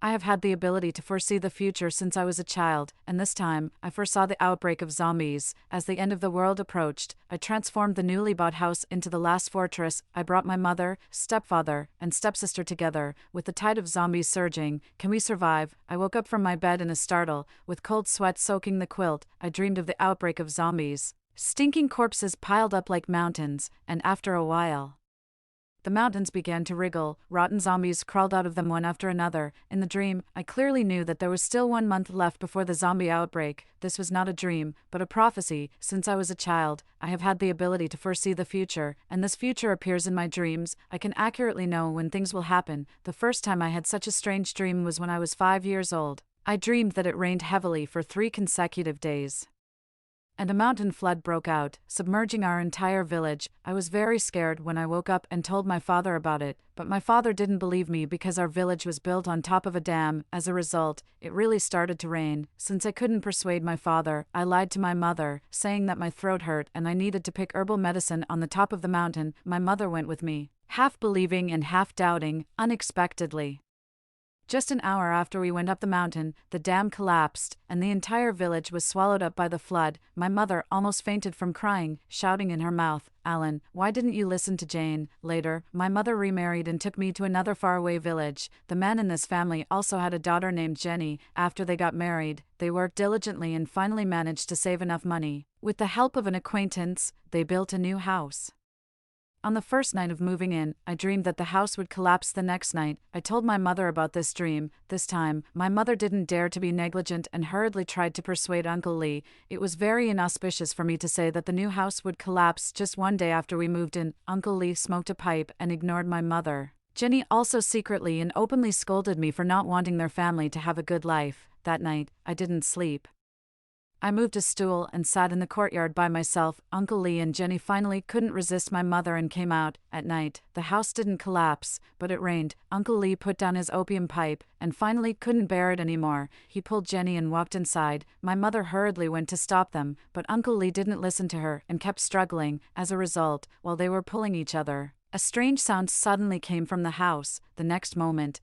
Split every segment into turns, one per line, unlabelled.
I have had the ability to foresee the future since I was a child, and this time, I foresaw the outbreak of zombies. As the end of the world approached, I transformed the newly bought house into the last fortress. I brought my mother, stepfather, and stepsister together, with the tide of zombies surging. Can we survive? I woke up from my bed in a startle, with cold sweat soaking the quilt. I dreamed of the outbreak of zombies. Stinking corpses piled up like mountains, and after a while, the mountains began to wriggle. Rotten zombies crawled out of them one after another. In the dream, I clearly knew that there was still 1 month left before the zombie outbreak. This was not a dream, but a prophecy. Since I was a child, I have had the ability to foresee the future, and this future appears in my dreams. I can accurately know when things will happen. The first time I had such a strange dream was when I was 5 years old. I dreamed that it rained heavily for 3 consecutive days, and a mountain flood broke out, submerging our entire village. I was very scared when I woke up and told my father about it, but my father didn't believe me because our village was built on top of a dam. As a result, it really started to rain. Since I couldn't persuade my father, I lied to my mother, saying that my throat hurt and I needed to pick herbal medicine on the top of the mountain. My mother went with me, half believing and half doubting. Unexpectedly, just an hour after we went up the mountain, the dam collapsed, and the entire village was swallowed up by the flood. My mother almost fainted from crying, shouting in her mouth, "Alan, why didn't you listen to Jane?" Later, my mother remarried and took me to another faraway village. The man in this family also had a daughter named Jenny. After they got married, they worked diligently and finally managed to save enough money. With the help of an acquaintance, they built a new house. On the first night of moving in, I dreamed that the house would collapse the next night. I told my mother about this dream. This time, my mother didn't dare to be negligent and hurriedly tried to persuade Uncle Lee. It was very inauspicious for me to say that the new house would collapse just 1 day after we moved in. Uncle Lee smoked a pipe and ignored my mother. Jenny also secretly and openly scolded me for not wanting their family to have a good life. That night, I didn't sleep. I moved a stool and sat in the courtyard by myself. Uncle Lee and Jenny finally couldn't resist my mother and came out. At night, the house didn't collapse, but it rained. Uncle Lee put down his opium pipe and finally couldn't bear it anymore. He pulled Jenny and walked inside. My mother hurriedly went to stop them, but Uncle Lee didn't listen to her and kept struggling. As a result, while they were pulling each other, a strange sound suddenly came from the house. The next moment,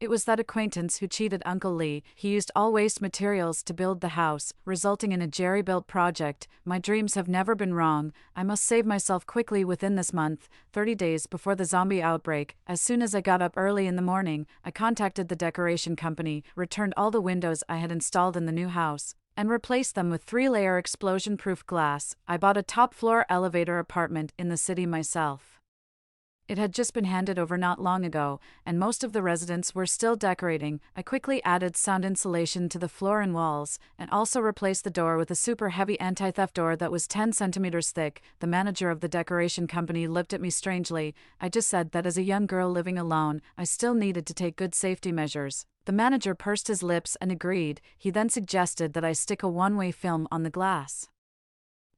It was that acquaintance who cheated Uncle Lee. He used all waste materials to build the house, resulting in a jerry-built project. My dreams have never been wrong. I must save myself quickly within this month, 30 days before the zombie outbreak. As soon as I got up early in the morning, I contacted the decoration company, returned all the windows I had installed in the new house, and replaced them with 3-layer explosion-proof glass. I bought a top-floor elevator apartment in the city myself. It had just been handed over not long ago, and most of the residents were still decorating. I quickly added sound insulation to the floor and walls, and also replaced the door with a super heavy anti-theft door that was 10 centimeters thick. The manager of the decoration company looked at me strangely. I just said that as a young girl living alone, I still needed to take good safety measures. The manager pursed his lips and agreed. He then suggested that I stick a one-way film on the glass,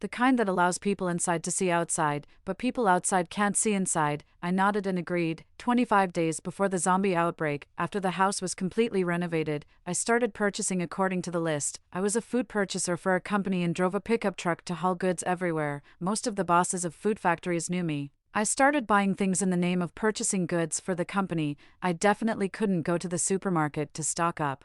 the kind that allows people inside to see outside, but people outside can't see inside. I nodded and agreed. 25 days before the zombie outbreak, after the house was completely renovated, I started purchasing according to the list. I was a food purchaser for a company and drove a pickup truck to haul goods everywhere. Most of the bosses of food factories knew me. I started buying things in the name of purchasing goods for the company. I definitely couldn't go to the supermarket to stock up.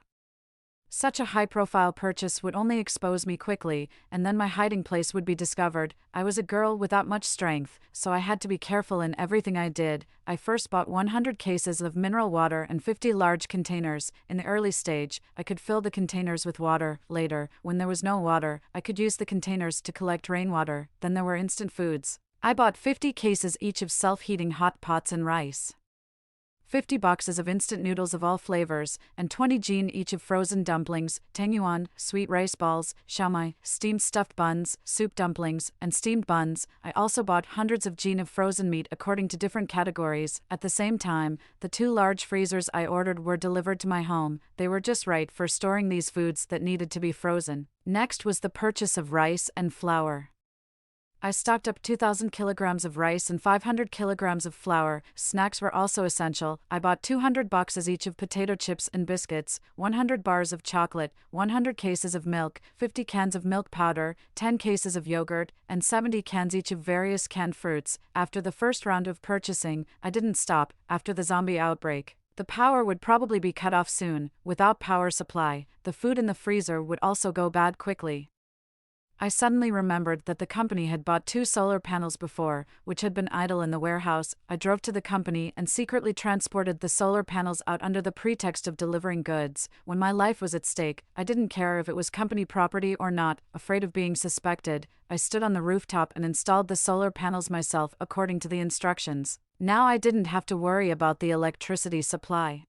Such a high-profile purchase would only expose me quickly, and then my hiding place would be discovered. I was a girl without much strength, so I had to be careful in everything I did. I first bought 100 cases of mineral water and 50 large containers. In the early stage, I could fill the containers with water. Later, when there was no water, I could use the containers to collect rainwater. Then there were instant foods. I bought 50 cases each of self-heating hot pots and rice, 50 boxes of instant noodles of all flavors, and 20 gin each of frozen dumplings, tangyuan, sweet rice balls, xiaomai, steamed stuffed buns, soup dumplings, and steamed buns. I also bought hundreds of gin of frozen meat according to different categories. At the same time, the 2 large freezers I ordered were delivered to my home. They were just right for storing these foods that needed to be frozen. Next was the purchase of rice and flour. I stocked up 2,000 kilograms of rice and 500 kilograms of flour. Snacks were also essential. I bought 200 boxes each of potato chips and biscuits, 100 bars of chocolate, 100 cases of milk, 50 cans of milk powder, 10 cases of yogurt, and 70 cans each of various canned fruits. After the first round of purchasing, I didn't stop. After the zombie outbreak, The power would probably be cut off soon. Without power supply, the food in the freezer would also go bad quickly. I suddenly remembered that the company had bought 2 solar panels before, which had been idle in the warehouse. I drove to the company and secretly transported the solar panels out under the pretext of delivering goods. When my life was at stake, I didn't care if it was company property or not. Afraid of being suspected, I stood on the rooftop and installed the solar panels myself according to the instructions. Now I didn't have to worry about the electricity supply.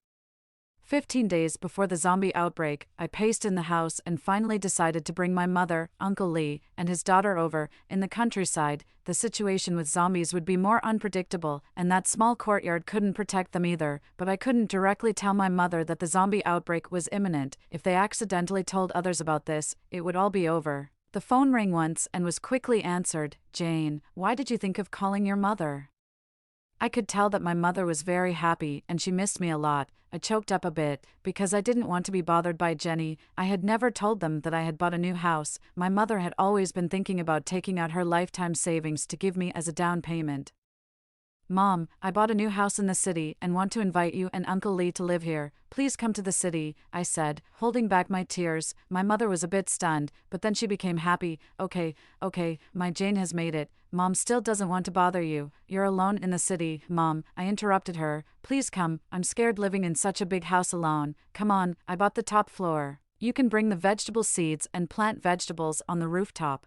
15 days before the zombie outbreak, I paced in the house and finally decided to bring my mother, Uncle Lee, and his daughter over. In the countryside, the situation with zombies would be more unpredictable, and that small courtyard couldn't protect them either, but I couldn't directly tell my mother that the zombie outbreak was imminent. If they accidentally told others about this, it would all be over. The phone rang once and was quickly answered. "Jane, why did you think of calling your mother?" I could tell that my mother was very happy and she missed me a lot. I choked up a bit, because I didn't want to be bothered by Jenny. I had never told them that I had bought a new house. My mother had always been thinking about taking out her lifetime savings to give me as a down payment. "Mom, I bought a new house in the city and want to invite you and Uncle Lee to live here. Please come to the city," I said, holding back my tears. My mother was a bit stunned, but then she became happy. Okay, my Jane has made it. Mom still doesn't want to bother you. You're alone in the city." "Mom," I interrupted her, "please come. I'm scared living in such a big house alone. Come on, I bought the top floor. You can bring the vegetable seeds and plant vegetables on the rooftop."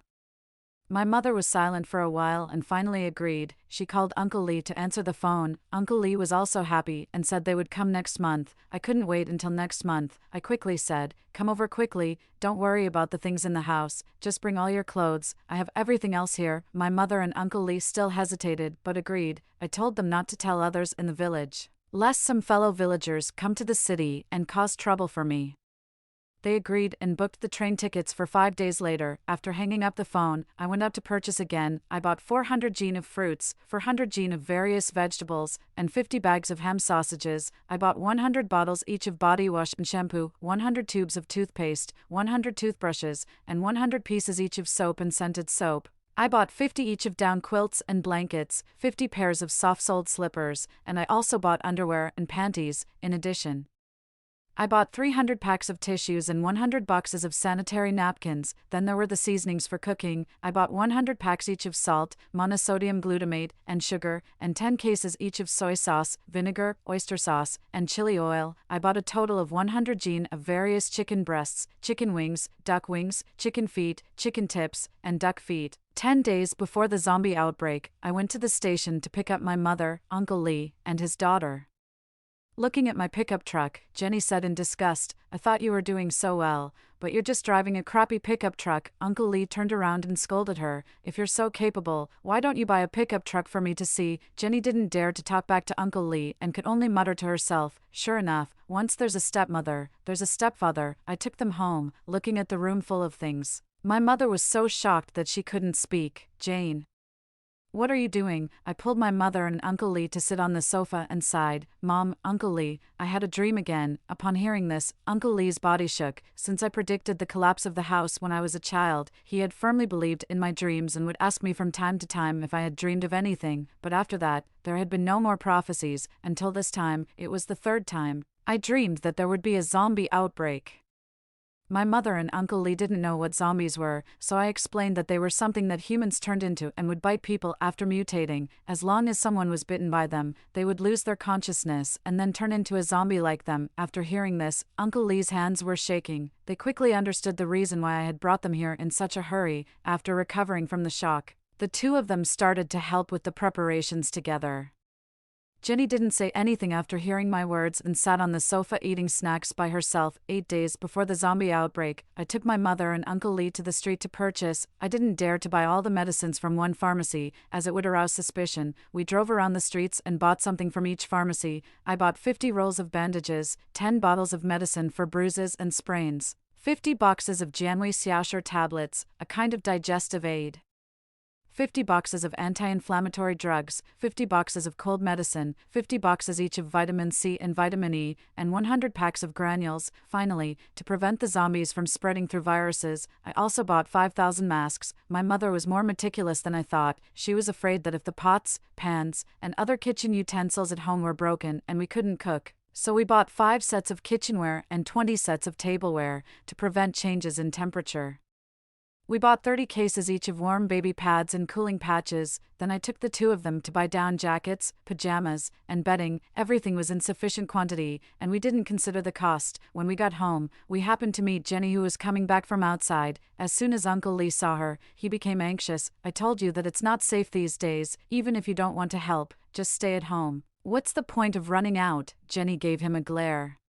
My mother was silent for a while and finally agreed. She called Uncle Lee to answer the phone. Uncle Lee was also happy and said they would come next month. I couldn't wait until next month. I quickly said, "Come over quickly. Don't worry about the things in the house. Just bring all your clothes. I have everything else here." My mother and Uncle Lee still hesitated, but agreed. I told them not to tell others in the village, lest some fellow villagers come to the city and cause trouble for me. They agreed and booked the train tickets for 5 days later. After hanging up the phone, I went out to purchase again. I bought 400 gin of fruits, 400 gin of various vegetables, and 50 bags of ham sausages. I bought 100 bottles each of body wash and shampoo, 100 tubes of toothpaste, 100 toothbrushes, and 100 pieces each of soap and scented soap. I bought 50 each of down quilts and blankets, 50 pairs of soft-soled slippers, and I also bought underwear and panties, in addition. I bought 300 packs of tissues and 100 boxes of sanitary napkins. Then there were the seasonings for cooking. I bought 100 packs each of salt, monosodium glutamate, and sugar, and 10 cases each of soy sauce, vinegar, oyster sauce, and chili oil. I bought a total of 100 gin of various chicken breasts, chicken wings, duck wings, chicken feet, chicken tips, and duck feet. 10 days before the zombie outbreak, I went to the station to pick up my mother, Uncle Lee, and his daughter. Looking at my pickup truck, Jenny said in disgust, "I thought you were doing so well, but you're just driving a crappy pickup truck." Uncle Lee turned around and scolded her. "If you're so capable, why don't you buy a pickup truck for me to see?" Jenny didn't dare to talk back to Uncle Lee and could only mutter to herself, "Sure enough, once there's a stepmother, there's a stepfather." I took them home, looking at the room full of things. My mother was so shocked that she couldn't speak. "Jane, what are you doing?" I pulled my mother and Uncle Lee to sit on the sofa and sighed. "Mom, Uncle Lee, I had a dream again." Upon hearing this, Uncle Lee's body shook. Since I predicted the collapse of the house when I was a child, he had firmly believed in my dreams and would ask me from time to time if I had dreamed of anything. But after that, there had been no more prophecies, until this time. It was the 3rd time. I dreamed that there would be a zombie outbreak. My mother and Uncle Lee didn't know what zombies were, so I explained that they were something that humans turned into and would bite people after mutating. As long as someone was bitten by them, they would lose their consciousness and then turn into a zombie like them. After hearing this, Uncle Lee's hands were shaking. They quickly understood the reason why I had brought them here in such a hurry. After recovering from the shock, the two of them started to help with the preparations together. Jenny didn't say anything after hearing my words and sat on the sofa eating snacks by herself. 8 days before the zombie outbreak, I took my mother and Uncle Lee to the street to purchase. I didn't dare to buy all the medicines from one pharmacy, as it would arouse suspicion. We drove around the streets and bought something from each pharmacy. I bought 50 rolls of bandages, 10 bottles of medicine for bruises and sprains, 50 boxes of Janway Xiaosher tablets, a kind of digestive aid, 50 boxes of anti-inflammatory drugs, 50 boxes of cold medicine, 50 boxes each of vitamin C and vitamin E, and 100 packs of granules. Finally, to prevent the zombies from spreading through viruses, I also bought 5,000 masks. My mother was more meticulous than I thought. She was afraid that if the pots, pans, and other kitchen utensils at home were broken and we couldn't cook, So we bought 5 sets of kitchenware and 20 sets of tableware to prevent changes in temperature. We bought 30 cases each of warm baby pads and cooling patches. Then I took the 2 of them to buy down jackets, pajamas, and bedding. Everything was in sufficient quantity, and we didn't consider the cost. When we got home, we happened to meet Jenny, who was coming back from outside. As soon as Uncle Lee saw her, he became anxious. "I told you that it's not safe these days. Even if you don't want to help, just stay at home." "What's the point of running out?" Jenny gave him a glare.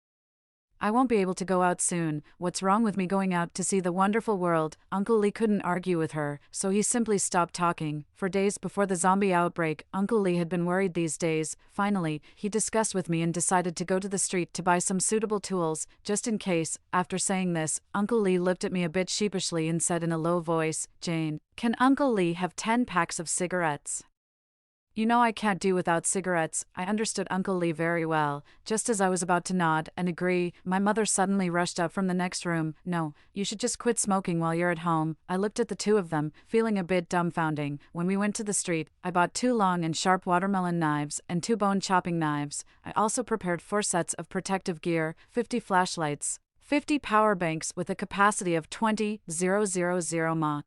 "I won't be able to go out soon. What's wrong with me going out to see the wonderful world?" Uncle Lee couldn't argue with her, so he simply stopped talking. For days before the zombie outbreak, Uncle Lee had been worried these days. Finally, he discussed with me and decided to go to the street to buy some suitable tools, just in case. After saying this, Uncle Lee looked at me a bit sheepishly and said in a low voice, "Jane, can Uncle Lee have 10 packs of cigarettes?" "You know I can't do without cigarettes." I understood Uncle Lee very well. Just as I was about to nod and agree, my mother suddenly rushed up from the next room. "No, you should just quit smoking while you're at home." I looked at the 2 of them, feeling a bit dumbfounding. When we went to the street, I bought 2 long and sharp watermelon knives and 2 bone chopping knives. I also prepared 4 sets of protective gear, 50 flashlights, 50 power banks with a capacity of 20,000 mAh,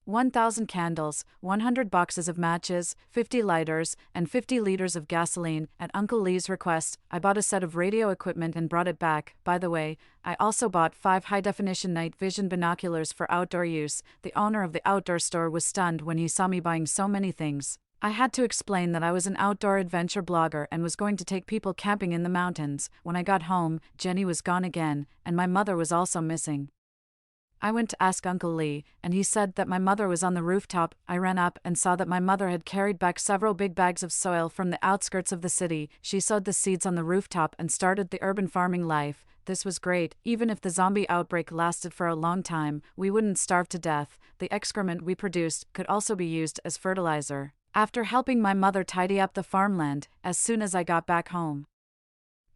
1,000 candles, 100 boxes of matches, 50 lighters, and 50 liters of gasoline. At Uncle Lee's request, I bought a set of radio equipment and brought it back. By the way, I also bought 5 high-definition night vision binoculars for outdoor use. The owner of the outdoor store was stunned when he saw me buying so many things. I had to explain that I was an outdoor adventure blogger and was going to take people camping in the mountains. When I got home, Jenny was gone again, and my mother was also missing. I went to ask Uncle Lee, and he said that my mother was on the rooftop. I ran up and saw that my mother had carried back several big bags of soil from the outskirts of the city. She sowed the seeds on the rooftop and started the urban farming life. This was great. Even if the zombie outbreak lasted for a long time, we wouldn't starve to death. The excrement we produced could also be used as fertilizer. After helping my mother tidy up the farmland, as soon as I got back home,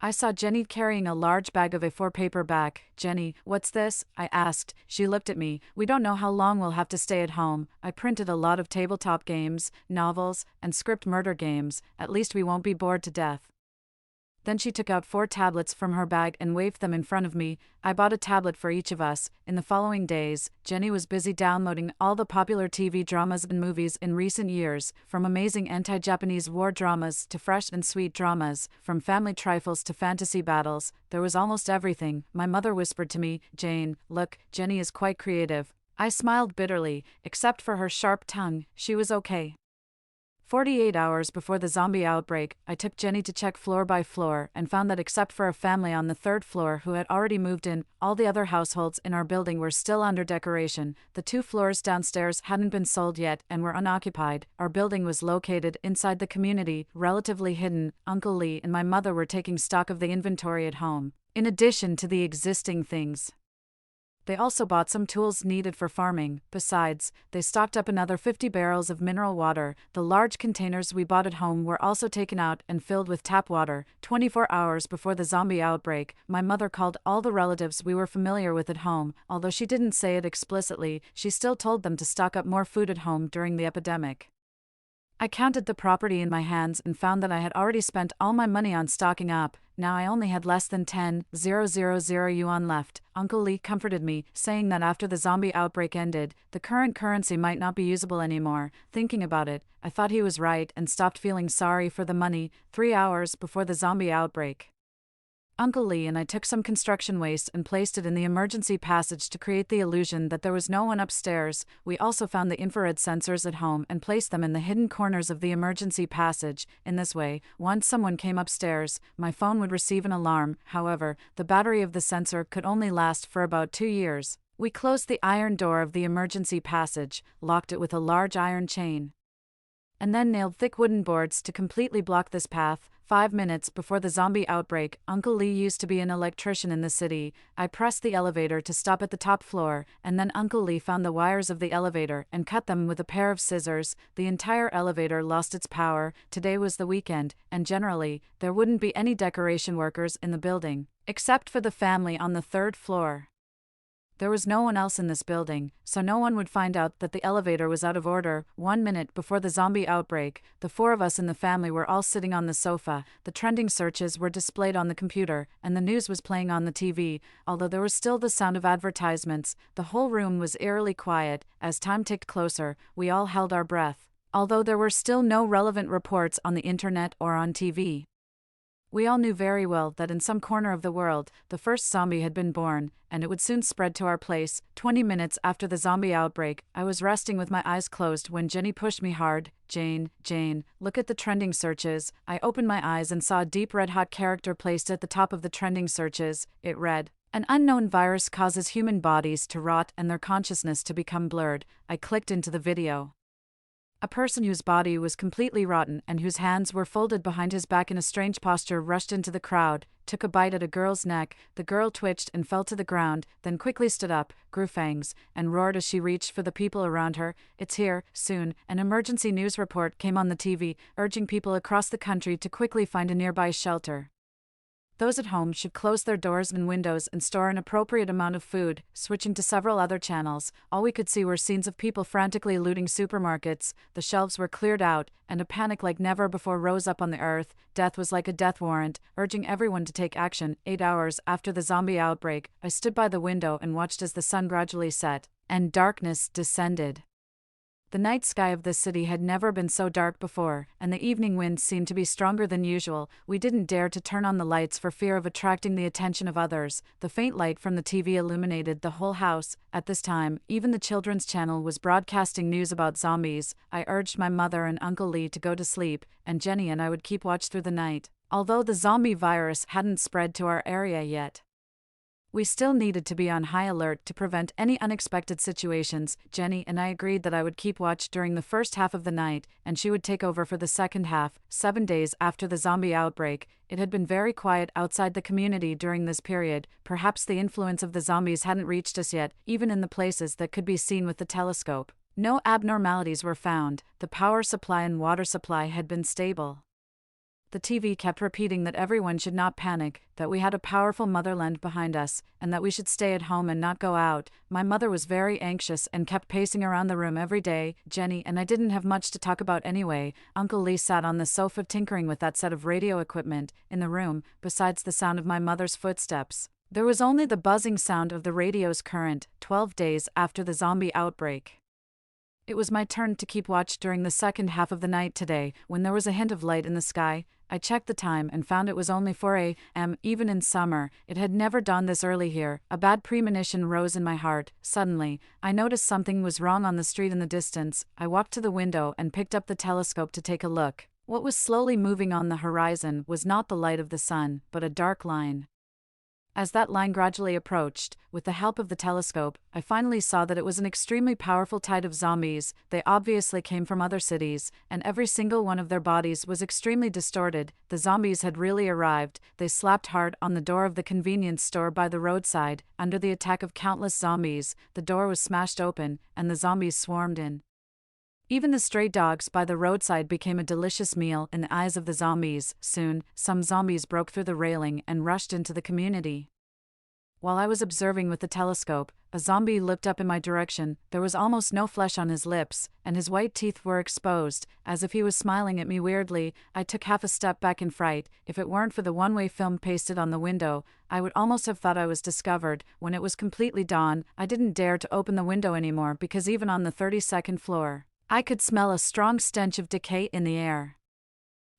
I saw Jenny carrying a large bag of A4 paper back. "Jenny, what's this?" I asked. She looked at me. "We don't know how long we'll have to stay at home. I printed a lot of tabletop games, novels, and script murder games. At least we won't be bored to death." Then she took out 4 tablets from her bag and waved them in front of me. I bought a tablet for each of us. In the following days, Jenny was busy downloading all the popular TV dramas and movies in recent years, from amazing anti-Japanese war dramas to fresh and sweet dramas, from family trifles to fantasy battles. There was almost everything. My mother whispered to me, "Jane, look, Jenny is quite creative." I smiled bitterly. Except for her sharp tongue, she was okay. 48 hours before the zombie outbreak, I took Jenny to check floor by floor and found that except for a family on the 3rd floor who had already moved in, all the other households in our building were still under decoration. The 2 floors downstairs hadn't been sold yet and were unoccupied. Our building was located inside the community, relatively hidden. Uncle Lee and my mother were taking stock of the inventory at home, in addition to the existing things. They also bought some tools needed for farming. Besides, they stocked up another 50 barrels of mineral water. The large containers we bought at home were also taken out and filled with tap water. 24 hours before the zombie outbreak, my mother called all the relatives we were familiar with at home. Although she didn't say it explicitly, she still told them to stock up more food at home during the epidemic. I counted the property in my hands and found that I had already spent all my money on stocking up. Now I only had less than 10,000 yuan left. Uncle Lee comforted me, saying that after the zombie outbreak ended, the current currency might not be usable anymore. Thinking about it, I thought he was right and stopped feeling sorry for the money. 3 hours before the zombie outbreak, Uncle Lee and I took some construction waste and placed it in the emergency passage to create the illusion that there was no one upstairs. We also found the infrared sensors at home and placed them in the hidden corners of the emergency passage. In this way, once someone came upstairs, my phone would receive an alarm. However, the battery of the sensor could only last for about 2 years. We closed the iron door of the emergency passage, locked it with a large iron chain, and then nailed thick wooden boards to completely block this path. 5 minutes before the zombie outbreak, Uncle Lee used to be an electrician in the city. I pressed the elevator to stop at the top floor, and then Uncle Lee found the wires of the elevator and cut them with a pair of scissors. The entire elevator lost its power. Today was the weekend, and generally, there wouldn't be any decoration workers in the building, except for the family on the 3rd floor. There was no one else in this building, so no one would find out that the elevator was out of order. 1 minute before the zombie outbreak, the four of us in the family were all sitting on the sofa, the trending searches were displayed on the computer, and the news was playing on the TV. Although there was still the sound of advertisements, the whole room was eerily quiet. As time ticked closer, we all held our breath. Although there were still no relevant reports on the internet or on TV. We all knew very well that in some corner of the world, the first zombie had been born, and it would soon spread to our place. 20 minutes after the zombie outbreak, I was resting with my eyes closed when Jenny pushed me hard. Jane, look at the trending searches." I opened my eyes and saw a deep red-hot character placed at the top of the trending searches. It read, "An unknown virus causes human bodies to rot and their consciousness to become blurred." I clicked into the video. A person whose body was completely rotten and whose hands were folded behind his back in a strange posture rushed into the crowd, took a bite at a girl's neck. The girl twitched and fell to the ground, then quickly stood up, grew fangs, and roared as she reached for the people around her. "It's here, soon." An emergency news report came on the TV, urging people across the country to quickly find a nearby shelter. Those at home should close their doors and windows and store an appropriate amount of food. Switching to several other channels, all we could see were scenes of people frantically looting supermarkets. The shelves were cleared out, and a panic like never before rose up on the earth. Death was like a death warrant, urging everyone to take action. 8 hours after the zombie outbreak, I stood by the window and watched as the sun gradually set, and darkness descended. The night sky of this city had never been so dark before, and the evening wind seemed to be stronger than usual. We didn't dare to turn on the lights for fear of attracting the attention of others. The faint light from the TV illuminated the whole house. At this time, even the children's channel was broadcasting news about zombies. I urged my mother and Uncle Lee to go to sleep, and Jenny and I would keep watch through the night. Although the zombie virus hadn't spread to our area yet, we still needed to be on high alert to prevent any unexpected situations. Jenny and I agreed that I would keep watch during the first half of the night, and she would take over for the second half. 7 days after the zombie outbreak, it had been very quiet outside the community during this period. Perhaps the influence of the zombies hadn't reached us yet, even in the places that could be seen with the telescope. No abnormalities were found. The power supply and water supply had been stable. The TV kept repeating that everyone should not panic, that we had a powerful motherland behind us, and that we should stay at home and not go out. My mother was very anxious and kept pacing around the room every day. Jenny and I didn't have much to talk about anyway. Uncle Lee sat on the sofa tinkering with that set of radio equipment. In the room, besides the sound of my mother's footsteps, there was only the buzzing sound of the radio's current. 12 days after the zombie outbreak, it was my turn to keep watch during the second half of the night today. When there was a hint of light in the sky, I checked the time and found it was only 4 a.m. Even in summer, it had never dawned this early here. A bad premonition rose in my heart. Suddenly, I noticed something was wrong on the street in the distance. I walked to the window and picked up the telescope to take a look. What was slowly moving on the horizon was not the light of the sun, but a dark line. As that line gradually approached, with the help of the telescope, I finally saw that it was an extremely powerful tide of zombies. They obviously came from other cities, and every single one of their bodies was extremely distorted. The zombies had really arrived. They slapped hard on the door of the convenience store by the roadside. Under the attack of countless zombies, the door was smashed open, and the zombies swarmed in. Even the stray dogs by the roadside became a delicious meal in the eyes of the zombies. Soon, some zombies broke through the railing and rushed into the community. While I was observing with the telescope, a zombie looked up in my direction. There was almost no flesh on his lips, and his white teeth were exposed, as if he was smiling at me weirdly. I took half a step back in fright. If it weren't for the one-way film pasted on the window, I would almost have thought I was discovered. When it was completely dawn, I didn't dare to open the window anymore because even on the 32nd floor, I could smell a strong stench of decay in the air.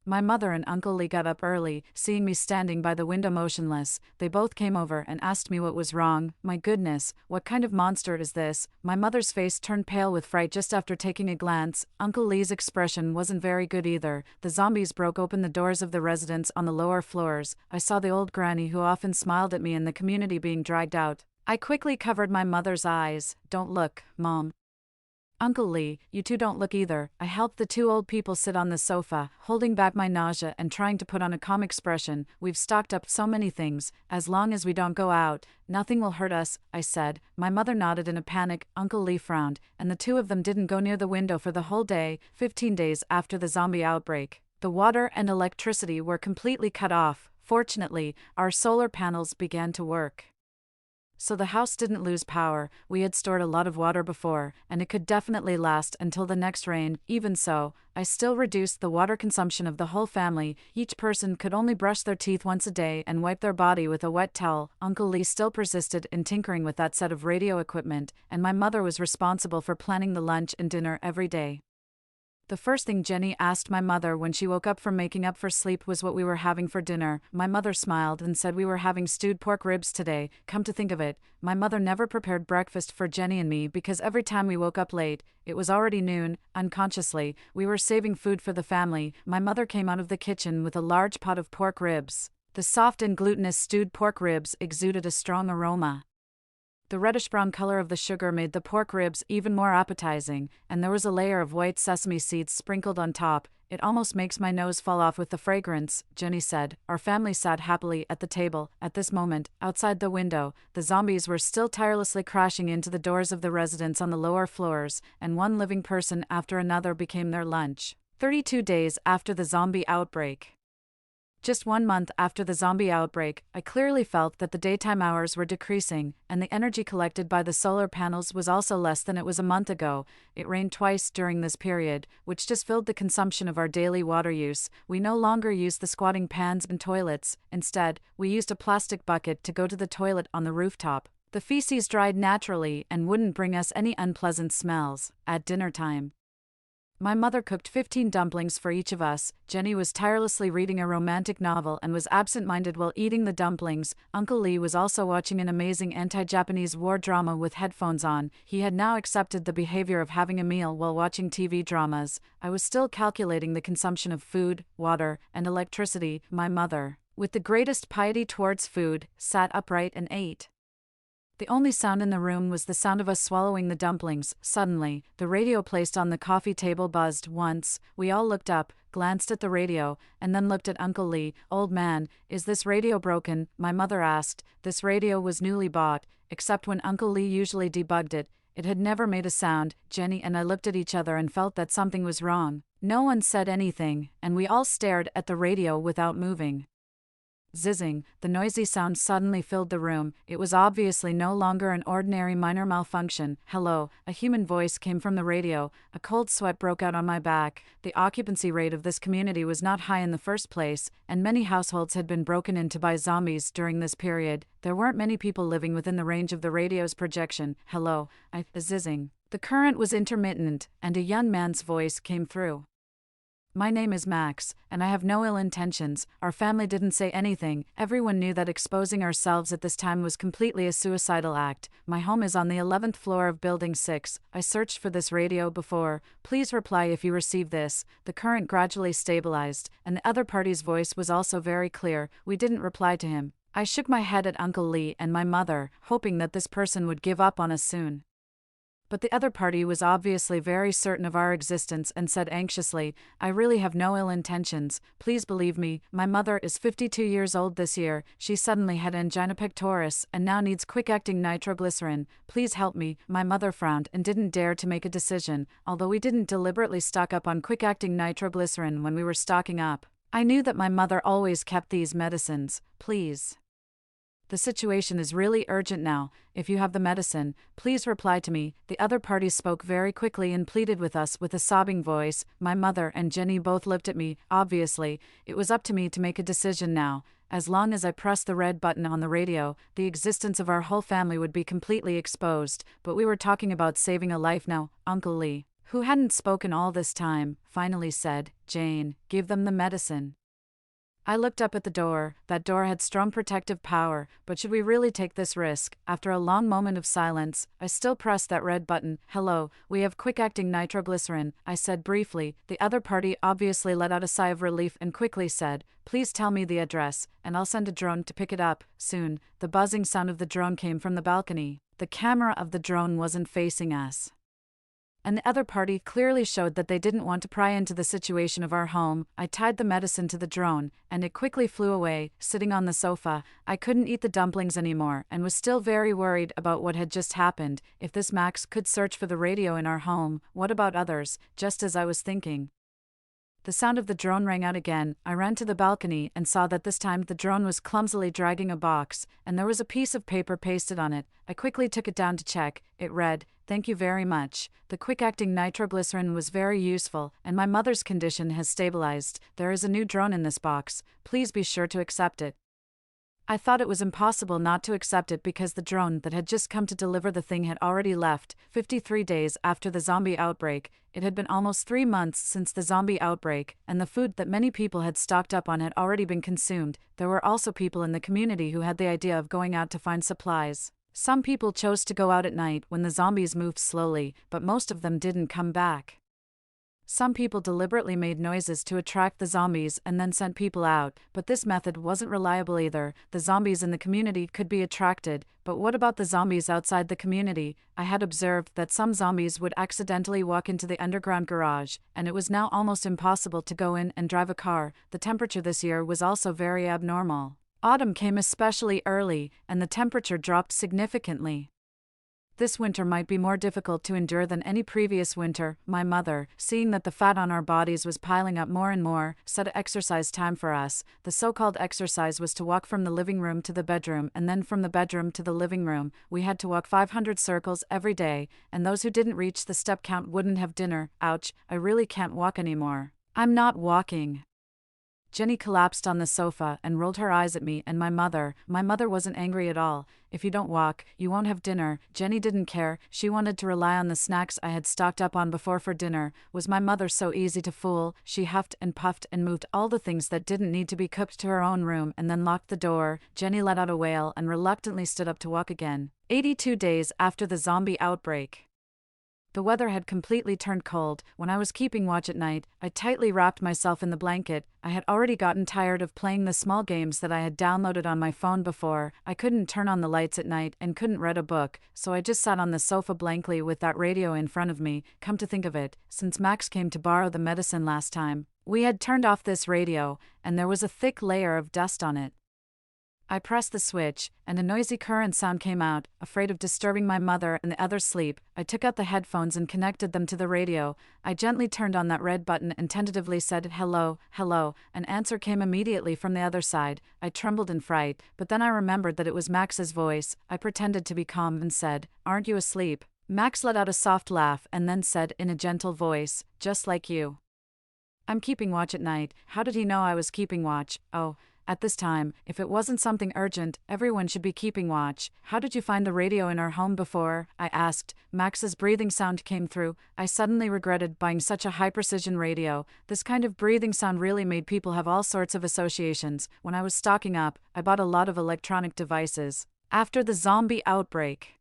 My mother and Uncle Lee got up early. Seeing me standing by the window motionless, they both came over and asked me what was wrong. "My goodness, what kind of monster is this?" My mother's face turned pale with fright just after taking a glance. Uncle Lee's expression wasn't very good either. The zombies broke open the doors of the residence on the lower floors. I saw the old granny who often smiled at me in the community being dragged out. I quickly covered my mother's eyes. "Don't look, Mom." "Uncle Lee, you two don't look either." I helped the two old people sit on the sofa, holding back my nausea and trying to put on a calm expression. "We've stocked up so many things. As long as we don't go out, nothing will hurt us," I said. My mother nodded in a panic. Uncle Lee frowned, and the two of them didn't go near the window for the whole day. 15 days after the zombie outbreak, the water and electricity were completely cut off. Fortunately, our solar panels began to work. so the house didn't lose power. We had stored a lot of water before, and it could definitely last until the next rain. Even so, I still reduced the water consumption of the whole family. Each person could only brush their teeth once a day and wipe their body with a wet towel. Uncle Lee still persisted in tinkering with that set of radio equipment, and my mother was responsible for planning the lunch and dinner every day. The first thing Jenny asked my mother when she woke up from making up for sleep was what we were having for dinner. My mother smiled and said we were having stewed pork ribs today. Come to think of it, my mother never prepared breakfast for Jenny and me because every time we woke up late, it was already noon. Unconsciously, we were saving food for the family. My mother came out of the kitchen with a large pot of pork ribs. The soft and glutinous stewed pork ribs exuded a strong aroma. The reddish-brown color of the sugar made the pork ribs even more appetizing, and there was a layer of white sesame seeds sprinkled on top. It almost makes my nose fall off with the fragrance, Jenny said. Our family sat happily at the table. At this moment, outside the window, the zombies were still tirelessly crashing into the doors of the residents on the lower floors, and one living person after another became their lunch. 32 days after the zombie outbreak. Just 1 month after the zombie outbreak, I clearly felt that the daytime hours were decreasing, and the energy collected by the solar panels was also less than it was a month ago. It rained twice during this period, which just filled the consumption of our daily water use. We no longer used the squatting pans and toilets. Instead, we used a plastic bucket to go to the toilet on the rooftop. The feces dried naturally and wouldn't bring us any unpleasant smells. At dinner time, my mother cooked 15 dumplings for each of us. Jenny was tirelessly reading a romantic novel and was absent-minded while eating the dumplings. Uncle Lee was also watching an amazing anti-Japanese war drama with headphones on. He had now accepted the behavior of having a meal while watching TV dramas. I was still calculating the consumption of food, water, and electricity. My mother, with the greatest piety towards food, sat upright and ate. The only sound in the room was the sound of us swallowing the dumplings. Suddenly, the radio placed on the coffee table buzzed once. We all looked up, glanced at the radio, and then looked at Uncle Lee. "Old man, is this radio broken?" my mother asked. This radio was newly bought, except when Uncle Lee usually debugged it. It had never made a sound. Jenny and I looked at each other and felt that something was wrong. No one said anything, and we all stared at the radio without moving. Zizzing, the noisy sound suddenly filled the room. It was obviously no longer an ordinary minor malfunction. "Hello," a human voice came from the radio. A cold sweat broke out on my back. The occupancy rate of this community was not high in the first place, and many households had been broken into by zombies during this period. There weren't many people living within the range of the radio's projection. "Hello," zizzing. The current was intermittent, and a young man's voice came through. "My name is Max, and I have no ill intentions." Our family didn't say anything. Everyone knew that exposing ourselves at this time was completely a suicidal act. "My home is on the 11th floor of Building 6. I searched for this radio before. Please reply if you receive this." The current gradually stabilized, and the other party's voice was also very clear. We didn't reply to him. I shook my head at Uncle Lee and my mother, hoping that this person would give up on us soon. But the other party was obviously very certain of our existence and said anxiously, "I really have no ill intentions. Please believe me. My mother is 52 years old this year. She suddenly had angina pectoris and now needs quick-acting nitroglycerin. Please help me." My mother frowned and didn't dare to make a decision, although we didn't deliberately stock up on quick-acting nitroglycerin when we were stocking up. I knew that my mother always kept these medicines. "Please. The situation is really urgent now. If you have the medicine, please reply to me." The other party spoke very quickly and pleaded with us with a sobbing voice. My mother and Jenny both looked at me. Obviously, it was up to me to make a decision now. As long as I pressed the red button on the radio, the existence of our whole family would be completely exposed. But we were talking about saving a life now. Uncle Lee, who hadn't spoken all this time, finally said, "Jane, give them the medicine." I looked up at the door. That door had strong protective power, but should we really take this risk? After a long moment of silence, I still pressed that red button. "Hello, we have quick-acting nitroglycerin," I said briefly. The other party obviously let out a sigh of relief and quickly said, "Please tell me the address, and I'll send a drone to pick it up." Soon, the buzzing sound of the drone came from the balcony. The camera of the drone wasn't facing us, and the other party clearly showed that they didn't want to pry into the situation of our home. I tied the medicine to the drone, and it quickly flew away. Sitting on the sofa, I couldn't eat the dumplings anymore and was still very worried about what had just happened. If this Max could search for the radio in our home, what about others? Just as I was thinking, The sound of the drone rang out again. I ran to the balcony and saw that this time the drone was clumsily dragging a box, and there was a piece of paper pasted on it. I quickly took it down to check. It read, "Thank you very much. The quick-acting nitroglycerin was very useful, and my mother's condition has stabilized. There is a new drone in this box. Please be sure to accept it." I thought it was impossible not to accept it because the drone that had just come to deliver the thing had already left, 53 days after the zombie outbreak. It had been almost 3 months since the zombie outbreak, and the food that many people had stocked up on had already been consumed. There were also people in the community who had the idea of going out to find supplies. Some people chose to go out at night when the zombies moved slowly, but most of them didn't come back. Some people deliberately made noises to attract the zombies and then sent people out, but this method wasn't reliable either. The zombies in the community could be attracted, but what about the zombies outside the community? I had observed that some zombies would accidentally walk into the underground garage, and it was now almost impossible to go in and drive a car. The temperature this year was also very abnormal. Autumn came especially early, and the temperature dropped significantly. This winter might be more difficult to endure than any previous winter. My mother, seeing that the fat on our bodies was piling up more and more, set exercise time for us. The so-called exercise was to walk from the living room to the bedroom and then from the bedroom to the living room. We had to walk 500 circles every day, and those who didn't reach the step count wouldn't have dinner. Ouch, I really can't walk anymore. I'm not walking. Jenny collapsed on the sofa and rolled her eyes at me and my mother. My mother wasn't angry at all. If you don't walk, you won't have dinner. Jenny didn't care. She wanted to rely on the snacks I had stocked up on before for dinner. Was my mother so easy to fool? She huffed and puffed and moved all the things that didn't need to be cooked to her own room and then locked the door. Jenny let out a wail and reluctantly stood up to walk again. 82 days after the zombie outbreak. The weather had completely turned cold. When I was keeping watch at night, I tightly wrapped myself in the blanket. I had already gotten tired of playing the small games that I had downloaded on my phone before. I couldn't turn on the lights at night and couldn't read a book, so I just sat on the sofa blankly with that radio in front of me. Come to think of it, since Max came to borrow the medicine last time, we had turned off this radio, and there was a thick layer of dust on it. I pressed the switch, and a noisy current sound came out. Afraid of disturbing my mother and the others' sleep, I took out the headphones and connected them to the radio. I gently turned on that red button and tentatively said, "Hello, hello." An answer came immediately from the other side. I trembled in fright, but then I remembered that it was Max's voice. I pretended to be calm and said, "Aren't you asleep?" Max let out a soft laugh and then said in a gentle voice, "Just like you. I'm keeping watch at night." How did he know I was keeping watch? Oh, at this time, if it wasn't something urgent, everyone should be keeping watch. "How did you find the radio in our home before?" I asked. Max's breathing sound came through. I suddenly regretted buying such a high-precision radio. This kind of breathing sound really made people have all sorts of associations. When I was stocking up, I bought a lot of electronic devices. After the zombie outbreak,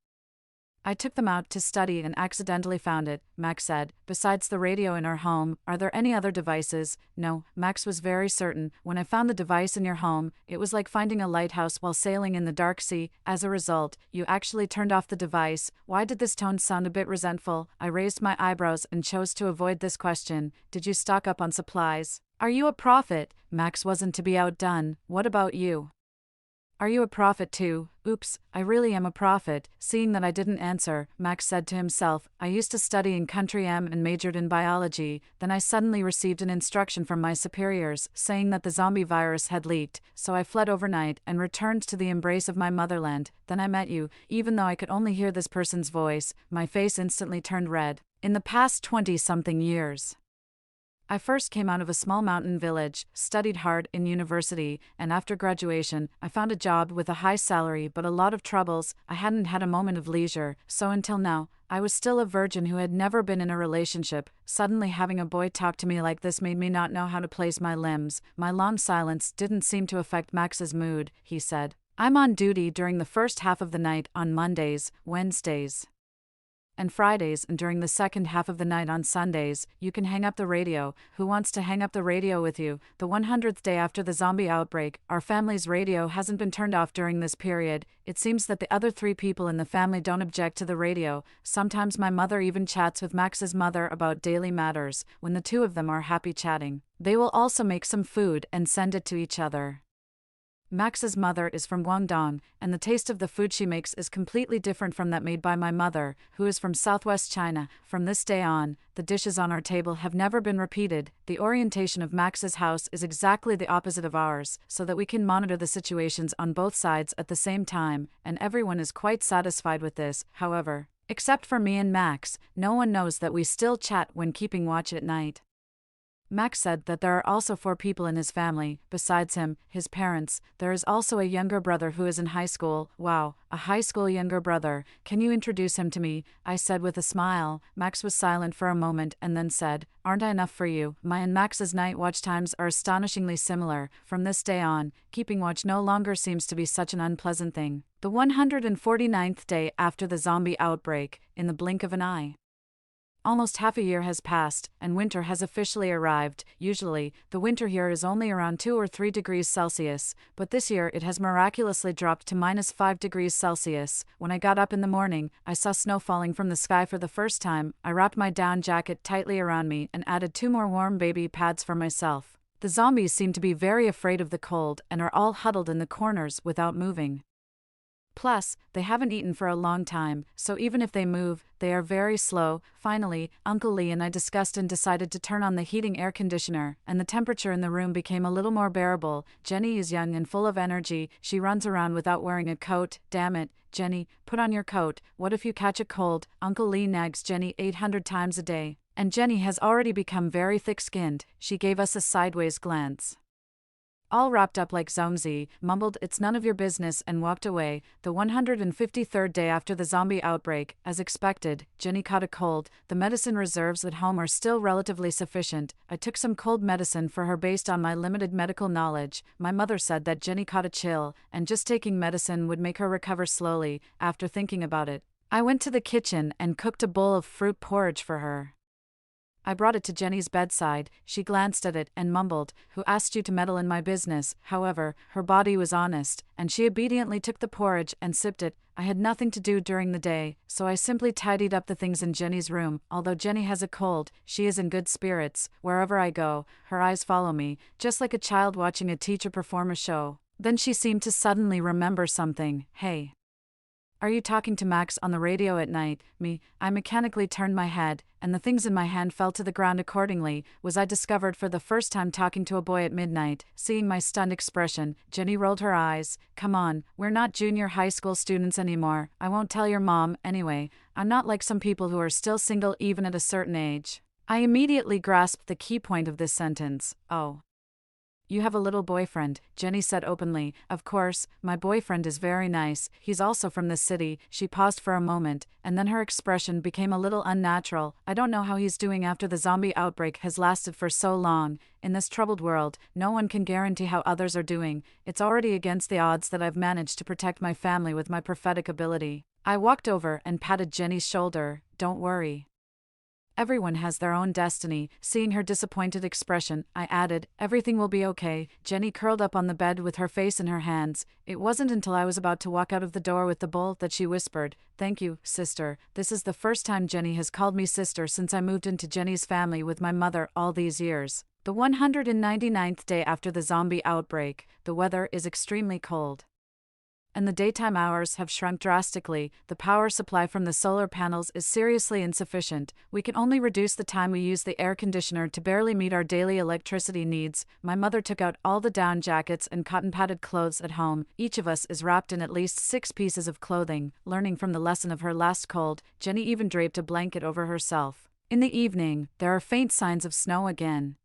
I took them out to study and accidentally found it, Max said. "Besides the radio in our home, are there any other devices?" No, Max was very certain. "When I found the device in your home, it was like finding a lighthouse while sailing in the dark sea. As a result, you actually turned off the device." Why did this tone sound a bit resentful? I raised my eyebrows and chose to avoid this question. "Did you stock up on supplies? Are you a prophet?" Max wasn't to be outdone. "What about you? Are you a prophet too?" "Oops, I really am a prophet." Seeing that I didn't answer, Max said to himself, "I used to study in Country M and majored in biology. Then I suddenly received an instruction from my superiors saying that the zombie virus had leaked, so I fled overnight and returned to the embrace of my motherland. Then I met you." Even though I could only hear this person's voice, my face instantly turned red. In the past 20-something years, I first came out of a small mountain village, studied hard in university, and after graduation, I found a job with a high salary but a lot of troubles. I hadn't had a moment of leisure, so until now, I was still a virgin who had never been in a relationship. Suddenly having a boy talk to me like this made me not know how to place my limbs. My long silence didn't seem to affect Max's mood. He said, "I'm on duty during the first half of the night on Mondays, Wednesdays, and Fridays, and during the second half of the night on Sundays. You can hang up the radio. Who wants to hang up the radio with you?" The 100th day after the zombie outbreak, our family's radio hasn't been turned off during this period. It seems that the other 3 people in the family don't object to the radio. Sometimes my mother even chats with Max's mother about daily matters. When the 2 of them are happy chatting, they will also make some food and send it to each other. Max's mother is from Guangdong, and the taste of the food she makes is completely different from that made by my mother, who is from southwest China. From this day on, the dishes on our table have never been repeated. The orientation of Max's house is exactly the opposite of ours, so that we can monitor the situations on both sides at the same time, and everyone is quite satisfied with this. However, except for me and Max, no one knows that we still chat when keeping watch at night. Max said that there are also 4 people in his family. Besides him, his parents, there is also a younger brother who is in high school. Wow, a high school younger brother. Can you introduce him to me? I said with a smile. Max was silent for a moment and then said, "Aren't I enough for you?" My and Max's night watch times are astonishingly similar. From this day on, keeping watch no longer seems to be such an unpleasant thing. The 149th day after the zombie outbreak, in the blink of an eye. Almost half a year has passed, and winter has officially arrived. Usually, the winter here is only around 2 or 3 degrees Celsius, but this year it has miraculously dropped to -5 degrees Celsius. When I got up in the morning, I saw snow falling from the sky for the first time. I wrapped my down jacket tightly around me and added 2 more warm baby pads for myself. The zombies seem to be very afraid of the cold and are all huddled in the corners without moving. Plus, they haven't eaten for a long time, so even if they move, they are very slow. Finally, Uncle Lee and I discussed and decided to turn on the heating air conditioner, and the temperature in the room became a little more bearable. Jenny is young and full of energy. She runs around without wearing a coat. Damn it, Jenny, put on your coat. What if you catch a cold? Uncle Lee nags Jenny 800 times a day, and Jenny has already become very thick-skinned. She gave us a sideways glance. All wrapped up like Zomzi, mumbled "It's none of your business" and walked away. The 153rd day after the zombie outbreak, as expected, Jenny caught a cold. The medicine reserves at home are still relatively sufficient. I took some cold medicine for her based on my limited medical knowledge. My mother said that Jenny caught a chill, and just taking medicine would make her recover slowly. After thinking about it, I went to the kitchen and cooked a bowl of fruit porridge for her. I brought it to Jenny's bedside. She glanced at it and mumbled, "Who asked you to meddle in my business?" However, her body was honest, and she obediently took the porridge and sipped it. I had nothing to do during the day, so I simply tidied up the things in Jenny's room. Although Jenny has a cold, she is in good spirits. Wherever I go, her eyes follow me, just like a child watching a teacher perform a show. Then she seemed to suddenly remember something. "Hey. Are you talking to Max on the radio at night?" I mechanically turned my head, and the things in my hand fell to the ground accordingly. Was I discovered for the first time talking to a boy at midnight? Seeing my stunned expression, Jenny rolled her eyes. "Come on, we're not junior high school students anymore. I won't tell your mom, anyway. I'm not like some people who are still single even at a certain age." I immediately grasped the key point of this sentence. "Oh. You have a little boyfriend," Jenny said openly. "Of course, my boyfriend is very nice. He's also from this city." She paused for a moment, and then her expression became a little unnatural. "I don't know how he's doing after the zombie outbreak has lasted for so long. In this troubled world, no one can guarantee how others are doing. It's already against the odds that I've managed to protect my family with my prophetic ability." I walked over and patted Jenny's shoulder. "Don't worry. Everyone has their own destiny." Seeing her disappointed expression, I added, "Everything will be okay." Jenny curled up on the bed with her face in her hands. It wasn't until I was about to walk out of the door with the bowl that she whispered, "Thank you, sister." This is the first time Jenny has called me sister since I moved into Jenny's family with my mother all these years. The 199th day after the zombie outbreak, the weather is extremely cold, and the daytime hours have shrunk drastically. The power supply from the solar panels is seriously insufficient. We can only reduce the time we use the air conditioner to barely meet our daily electricity needs. My mother took out all the down jackets and cotton-padded clothes at home. Each of us is wrapped in at least 6 pieces of clothing. Learning from the lesson of her last cold, Jenny even draped a blanket over herself. In the evening, there are faint signs of snow again.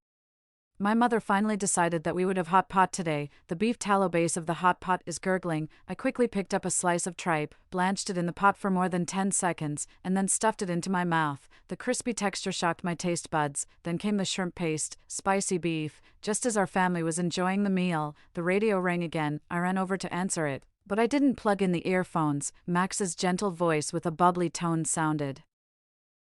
My mother finally decided that we would have hot pot today. The beef tallow base of the hot pot is gurgling. I quickly picked up a slice of tripe, blanched it in the pot for more than 10 seconds, and then stuffed it into my mouth. The crispy texture shocked my taste buds. Then came the shrimp paste, spicy beef. Just as our family was enjoying the meal, the radio rang again. I ran over to answer it, but I didn't plug in the earphones. Max's gentle voice with a bubbly tone sounded.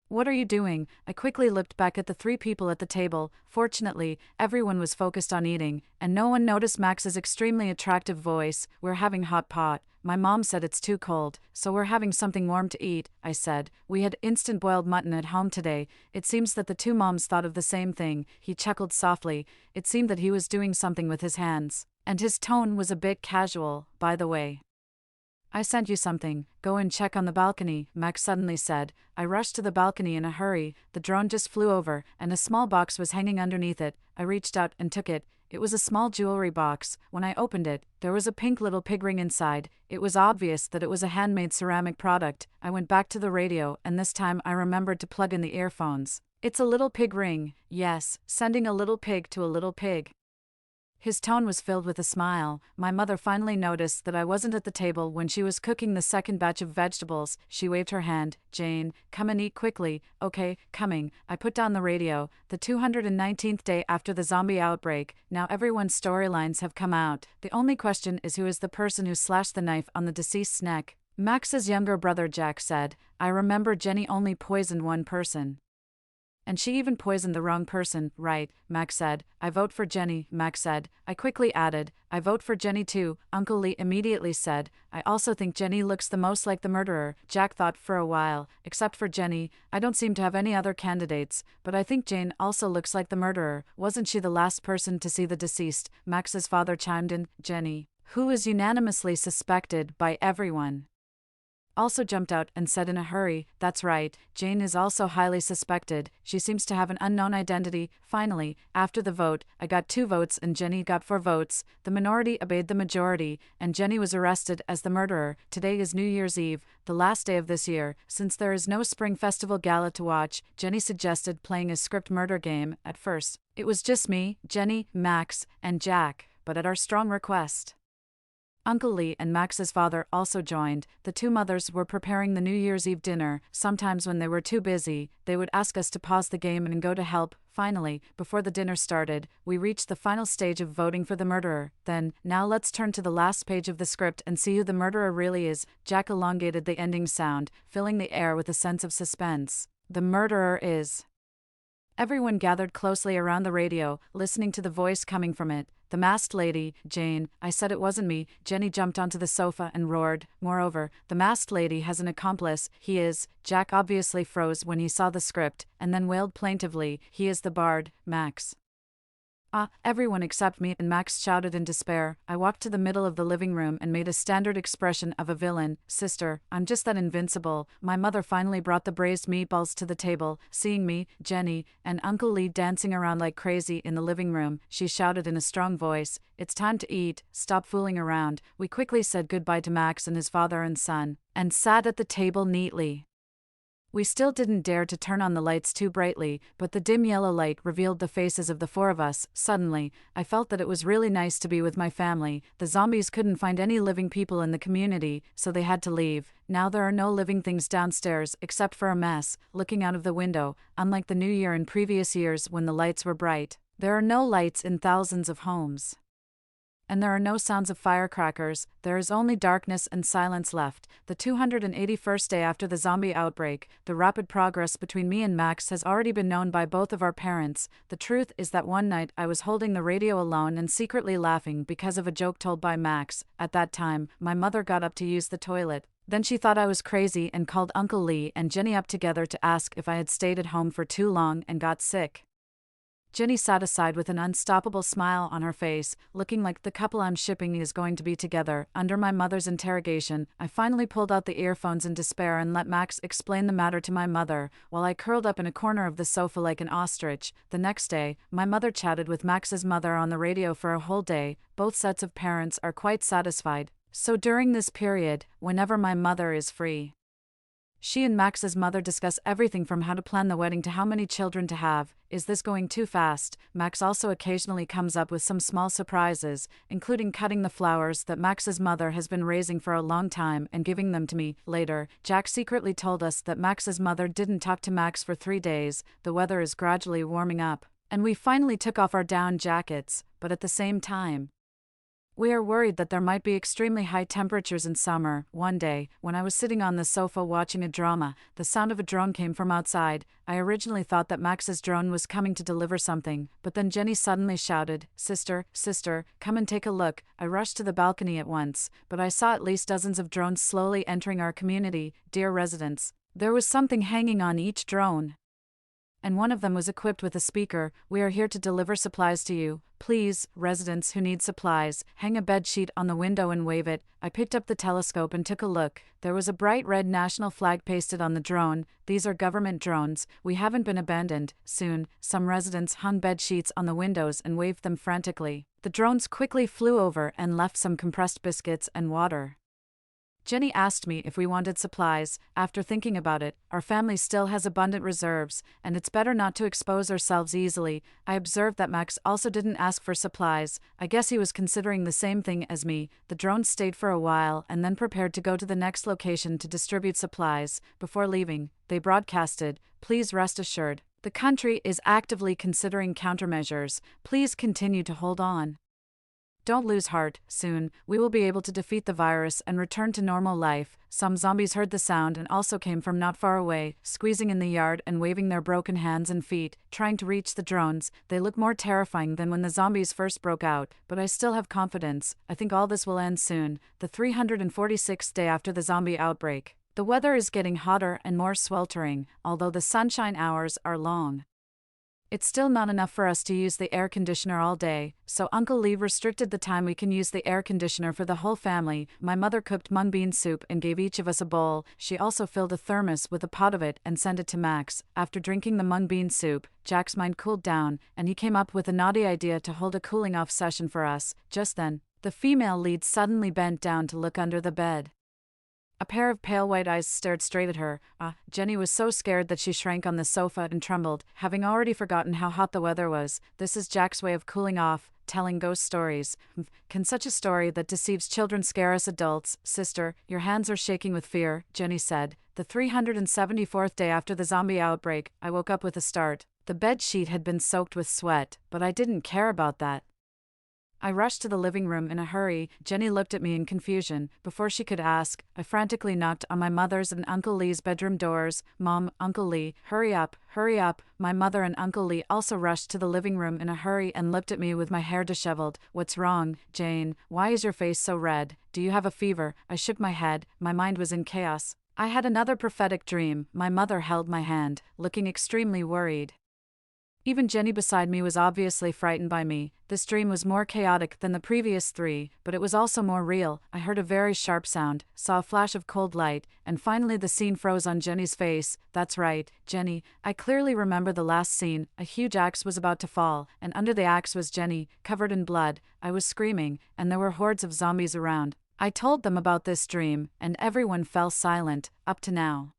"What are you doing?" I quickly looked back at the 3 people at the table. Fortunately, everyone was focused on eating, and no one noticed Max's extremely attractive voice. "We're having hot pot. My mom said it's too cold, so we're having something warm to eat," I said. "We had instant boiled mutton at home today." It seems that the 2 moms thought of the same thing. He chuckled softly. It seemed that he was doing something with his hands. And his tone was a bit casual, by the way. I sent you something, go and check on the balcony, Max suddenly said. I rushed to the balcony in a hurry, the drone just flew over, and a small box was hanging underneath it. I reached out and took it. It was a small jewelry box. When I opened it, there was a pink little pig ring inside. It was obvious that it was a handmade ceramic product. I went back to the radio, and this time I remembered to plug in the earphones. It's a little pig ring, yes, sending a little pig to a little pig. His tone was filled with a smile. My mother finally noticed that I wasn't at the table when she was cooking the second batch of vegetables. She waved her hand. Jane, come and eat quickly. Okay, coming. I put down the radio. The 219th day after the zombie outbreak. Now everyone's storylines have come out. The only question is who is the person who slashed the knife on the deceased's neck. Max's younger brother Jack said, I remember Jenny only poisoned one person. And she even poisoned the wrong person, right, Max said. I vote for Jenny, Max said. I quickly added, I vote for Jenny too. Uncle Lee immediately said, I also think Jenny looks the most like the murderer. Jack thought for a while. Except for Jenny, I don't seem to have any other candidates, but I think Jane also looks like the murderer. Wasn't she the last person to see the deceased? Max's father chimed in, Jenny, who is unanimously suspected by everyone, also jumped out and said in a hurry, that's right, Jane is also highly suspected. She seems to have an unknown identity. Finally, after the vote, I got 2 votes and Jenny got 4 votes. The minority obeyed the majority, and Jenny was arrested as the murderer. Today is New Year's Eve, the last day of this year. Since there is no Spring Festival gala to watch, Jenny suggested playing a script murder game. At first, it was just me, Jenny, Max, and Jack, but at our strong request, Uncle Lee and Max's father also joined. The 2 mothers were preparing the New Year's Eve dinner. Sometimes when they were too busy, they would ask us to pause the game and go to help. Finally, before the dinner started, we reached the final stage of voting for the murderer. Then, now let's turn to the last page of the script and see who the murderer really is. Jack elongated the ending sound, filling the air with a sense of suspense. The murderer is. Everyone gathered closely around the radio, listening to the voice coming from it. The masked lady, Jane. I said it wasn't me. Jenny jumped onto the sofa and roared. Moreover, the masked lady has an accomplice. He is. Jack obviously froze when he saw the script, and then wailed plaintively. He is the bard, Max. Everyone except me, and Max shouted in despair. I walked to the middle of the living room and made a standard expression of a villain. Sister, I'm just that invincible. My mother finally brought the braised meatballs to the table. Seeing me, Jenny, and Uncle Lee dancing around like crazy in the living room, she shouted in a strong voice, it's time to eat, stop fooling around. We quickly said goodbye to Max and his father and son, and sat at the table neatly. We still didn't dare to turn on the lights too brightly, but the dim yellow light revealed the faces of the 4 of us. Suddenly, I felt that it was really nice to be with my family. The zombies couldn't find any living people in the community, so they had to leave. Now there are no living things downstairs, except for a mess, looking out of the window. Unlike the New Year in previous years when the lights were bright, there are no lights in thousands of homes. And there are no sounds of firecrackers. There is only darkness and silence left. The 281st day after the zombie outbreak, the rapid progress between me and Max has already been known by both of our parents. The truth is that one night I was holding the radio alone and secretly laughing because of a joke told by Max. At that time, my mother got up to use the toilet. Then she thought I was crazy and called Uncle Lee and Jenny up together to ask if I had stayed at home for too long and got sick. Jenny sat aside with an unstoppable smile on her face, looking like the couple I'm shipping is going to be together. Under my mother's interrogation, I finally pulled out the earphones in despair and let Max explain the matter to my mother, while I curled up in a corner of the sofa like an ostrich. The next day, my mother chatted with Max's mother on the radio for a whole day. Both sets of parents are quite satisfied. So during this period, whenever my mother is free, she and Max's mother discuss everything from how to plan the wedding to how many children to have. Is this going too fast? Max also occasionally comes up with some small surprises, including cutting the flowers that Max's mother has been raising for a long time and giving them to me. Later, Jack secretly told us that Max's mother didn't talk to Max for 3 days. The weather is gradually warming up, and we finally took off our down jackets, but at the same time, we are worried that there might be extremely high temperatures in summer. One day, when I was sitting on the sofa watching a drama, the sound of a drone came from outside. I originally thought that Max's drone was coming to deliver something, but then Jenny suddenly shouted, Sister, sister, come and take a look. I rushed to the balcony at once, but I saw at least dozens of drones slowly entering our community. Dear residents, there was something hanging on each drone. and one of them was equipped with a speaker. "We are here to deliver supplies to you. Please, residents who need supplies, hang a bed sheet on the window and wave it." I picked up the telescope and took a look. There was a bright red national flag pasted on the drone. "These are government drones. We haven't been abandoned." Soon, some residents hung bed sheets on the windows and waved them frantically. The drones quickly flew over and left some compressed biscuits and water. Jenny asked me if we wanted supplies. After thinking about it, our family still has abundant reserves, and it's better not to expose ourselves easily. I observed that Max also didn't ask for supplies. I guess he was considering the same thing as me. The drones stayed for a while and then prepared to go to the next location to distribute supplies. Before leaving, they broadcasted, "Please rest assured, the country is actively considering countermeasures. Please continue to hold on. Don't lose heart. Soon, we will be able to defeat the virus and return to normal life." Some zombies heard the sound and also came from not far away, squeezing in the yard and waving their broken hands and feet, trying to reach the drones. They look more terrifying than when the zombies first broke out, but I still have confidence. I think all this will end soon. The 346th day after the zombie outbreak. The weather is getting hotter and more sweltering, although the sunshine hours are long. It's still not enough for us to use the air conditioner all day, so Uncle Lee restricted the time we can use the air conditioner for the whole family. My mother cooked mung bean soup and gave each of us a bowl. She also filled a thermos with a pot of it and sent it to Max. After drinking the mung bean soup, Jack's mind cooled down, and he came up with a naughty idea to hold a cooling-off session for us. Just then, the female lead suddenly bent down to look under the bed. A pair of pale white eyes stared straight at her. Jenny was so scared that she shrank on the sofa and trembled, having already forgotten how hot the weather was. This is Jack's way of cooling off, telling ghost stories. Can such a story that deceives children scare us adults? "Sister, your hands are shaking with fear," Jenny said. The 374th day after the zombie outbreak, I woke up with a start. The bed sheet had been soaked with sweat, but I didn't care about that. I rushed to the living room in a hurry. Jenny looked at me in confusion. Before she could ask, I frantically knocked on my mother's and Uncle Lee's bedroom doors. "Mom, Uncle Lee, hurry up, hurry up." My mother and Uncle Lee also rushed to the living room in a hurry and looked at me with my hair disheveled. "What's wrong, Jane? Why is your face so red? Do you have a fever?" I shook my head. My mind was in chaos. I had another prophetic dream. My mother held my hand, looking extremely worried. Even Jenny beside me was obviously frightened by me. This dream was more chaotic than the previous three, but it was also more real. I heard a very sharp sound, saw a flash of cold light, and finally the scene froze on Jenny's face. "That's right, Jenny. I clearly remember the last scene. A huge axe was about to fall, and under the axe was Jenny, covered in blood. I was screaming, and there were hordes of zombies around. I told them about this dream, and everyone fell silent, up to now.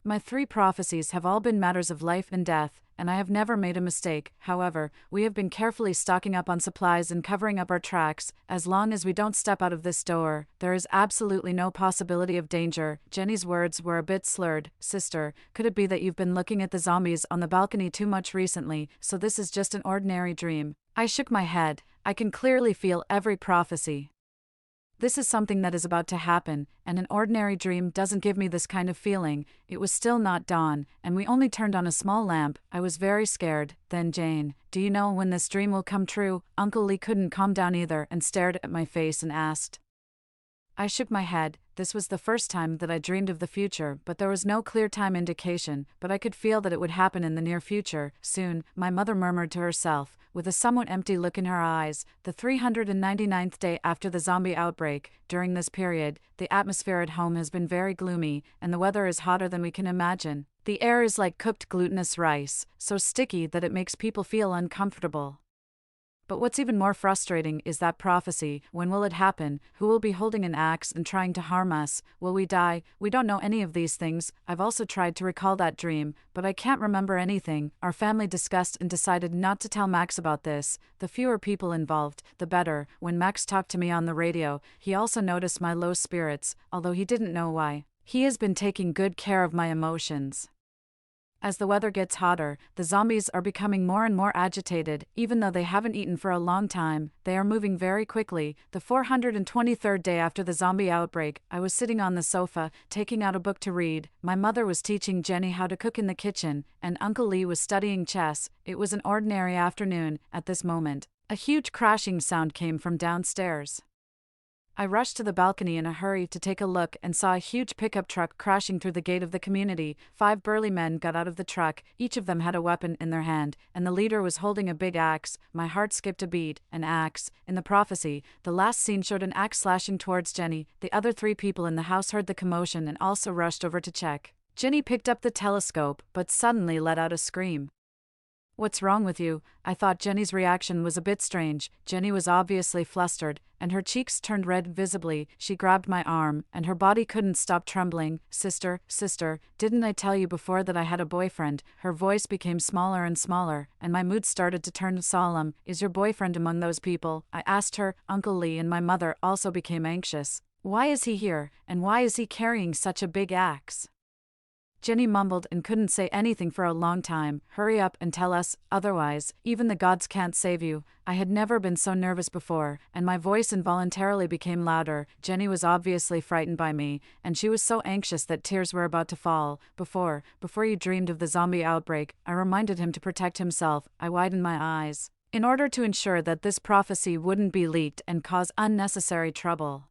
My 3 prophecies have all been matters of life and death, and I have never made a mistake. However, we have been carefully stocking up on supplies and covering up our tracks. As long as we don't step out of this door, there is absolutely no possibility of danger." Jenny's words were a bit slurred. "Sister, could it be that you've been looking at the zombies on the balcony too much recently, so this is just an ordinary dream?" I shook my head. I can clearly feel every prophecy. This is something that is about to happen, and an ordinary dream doesn't give me this kind of feeling. It was still not dawn, and we only turned on a small lamp. I was very scared. Then Jane, "Do you know when this dream will come true?" Uncle Lee couldn't calm down either and stared at my face and asked. I shook my head. This was the first time that I dreamed of the future, but there was no clear time indication, but I could feel that it would happen in the near future. "Soon," my mother murmured to herself, with a somewhat empty look in her eyes. The 399th day after the zombie outbreak. During this period, the atmosphere at home has been very gloomy, and the weather is hotter than we can imagine. The air is like cooked glutinous rice, so sticky that it makes people feel uncomfortable. But what's even more frustrating is that prophecy. When will it happen? Who will be holding an axe and trying to harm us? Will we die? We don't know any of these things. I've also tried to recall that dream, but I can't remember anything. Our family discussed and decided not to tell Max about this. The fewer people involved, the better. When Max talked to me on the radio, he also noticed my low spirits, although he didn't know why. He has been taking good care of my emotions. As the weather gets hotter, the zombies are becoming more and more agitated. Even though they haven't eaten for a long time, they are moving very quickly. The 423rd day after the zombie outbreak, I was sitting on the sofa, taking out a book to read. My mother was teaching Jenny how to cook in the kitchen, and Uncle Lee was studying chess. It was an ordinary afternoon. At this moment, a huge crashing sound came from downstairs. I rushed to the balcony in a hurry to take a look and saw a huge pickup truck crashing through the gate of the community. 5 burly men got out of the truck, each of them had a weapon in their hand, and the leader was holding a big axe. My heart skipped a beat. An axe. In the prophecy, the last scene showed an axe slashing towards Jenny. The other 3 people in the house heard the commotion and also rushed over to check. Jenny picked up the telescope, but suddenly let out a scream. "What's wrong with you?" I thought Jenny's reaction was a bit strange. Jenny was obviously flustered, and her cheeks turned red visibly. She grabbed my arm, and her body couldn't stop trembling. Sister, didn't I tell you before that I had a boyfriend?" Her voice became smaller and smaller, and my mood started to turn solemn. "Is your boyfriend among those people?" I asked her. Uncle Lee and my mother also became anxious. "Why is he here, and why is he carrying such a big axe?" Jenny mumbled and couldn't say anything for a long time. "Hurry up and tell us, otherwise, even the gods can't save you." I had never been so nervous before, and my voice involuntarily became louder. Jenny was obviously frightened by me, and she was so anxious that tears were about to fall. Before you dreamed of the zombie outbreak," I reminded him to protect himself. I widened my eyes, in order to ensure that this prophecy wouldn't be leaked and cause unnecessary trouble.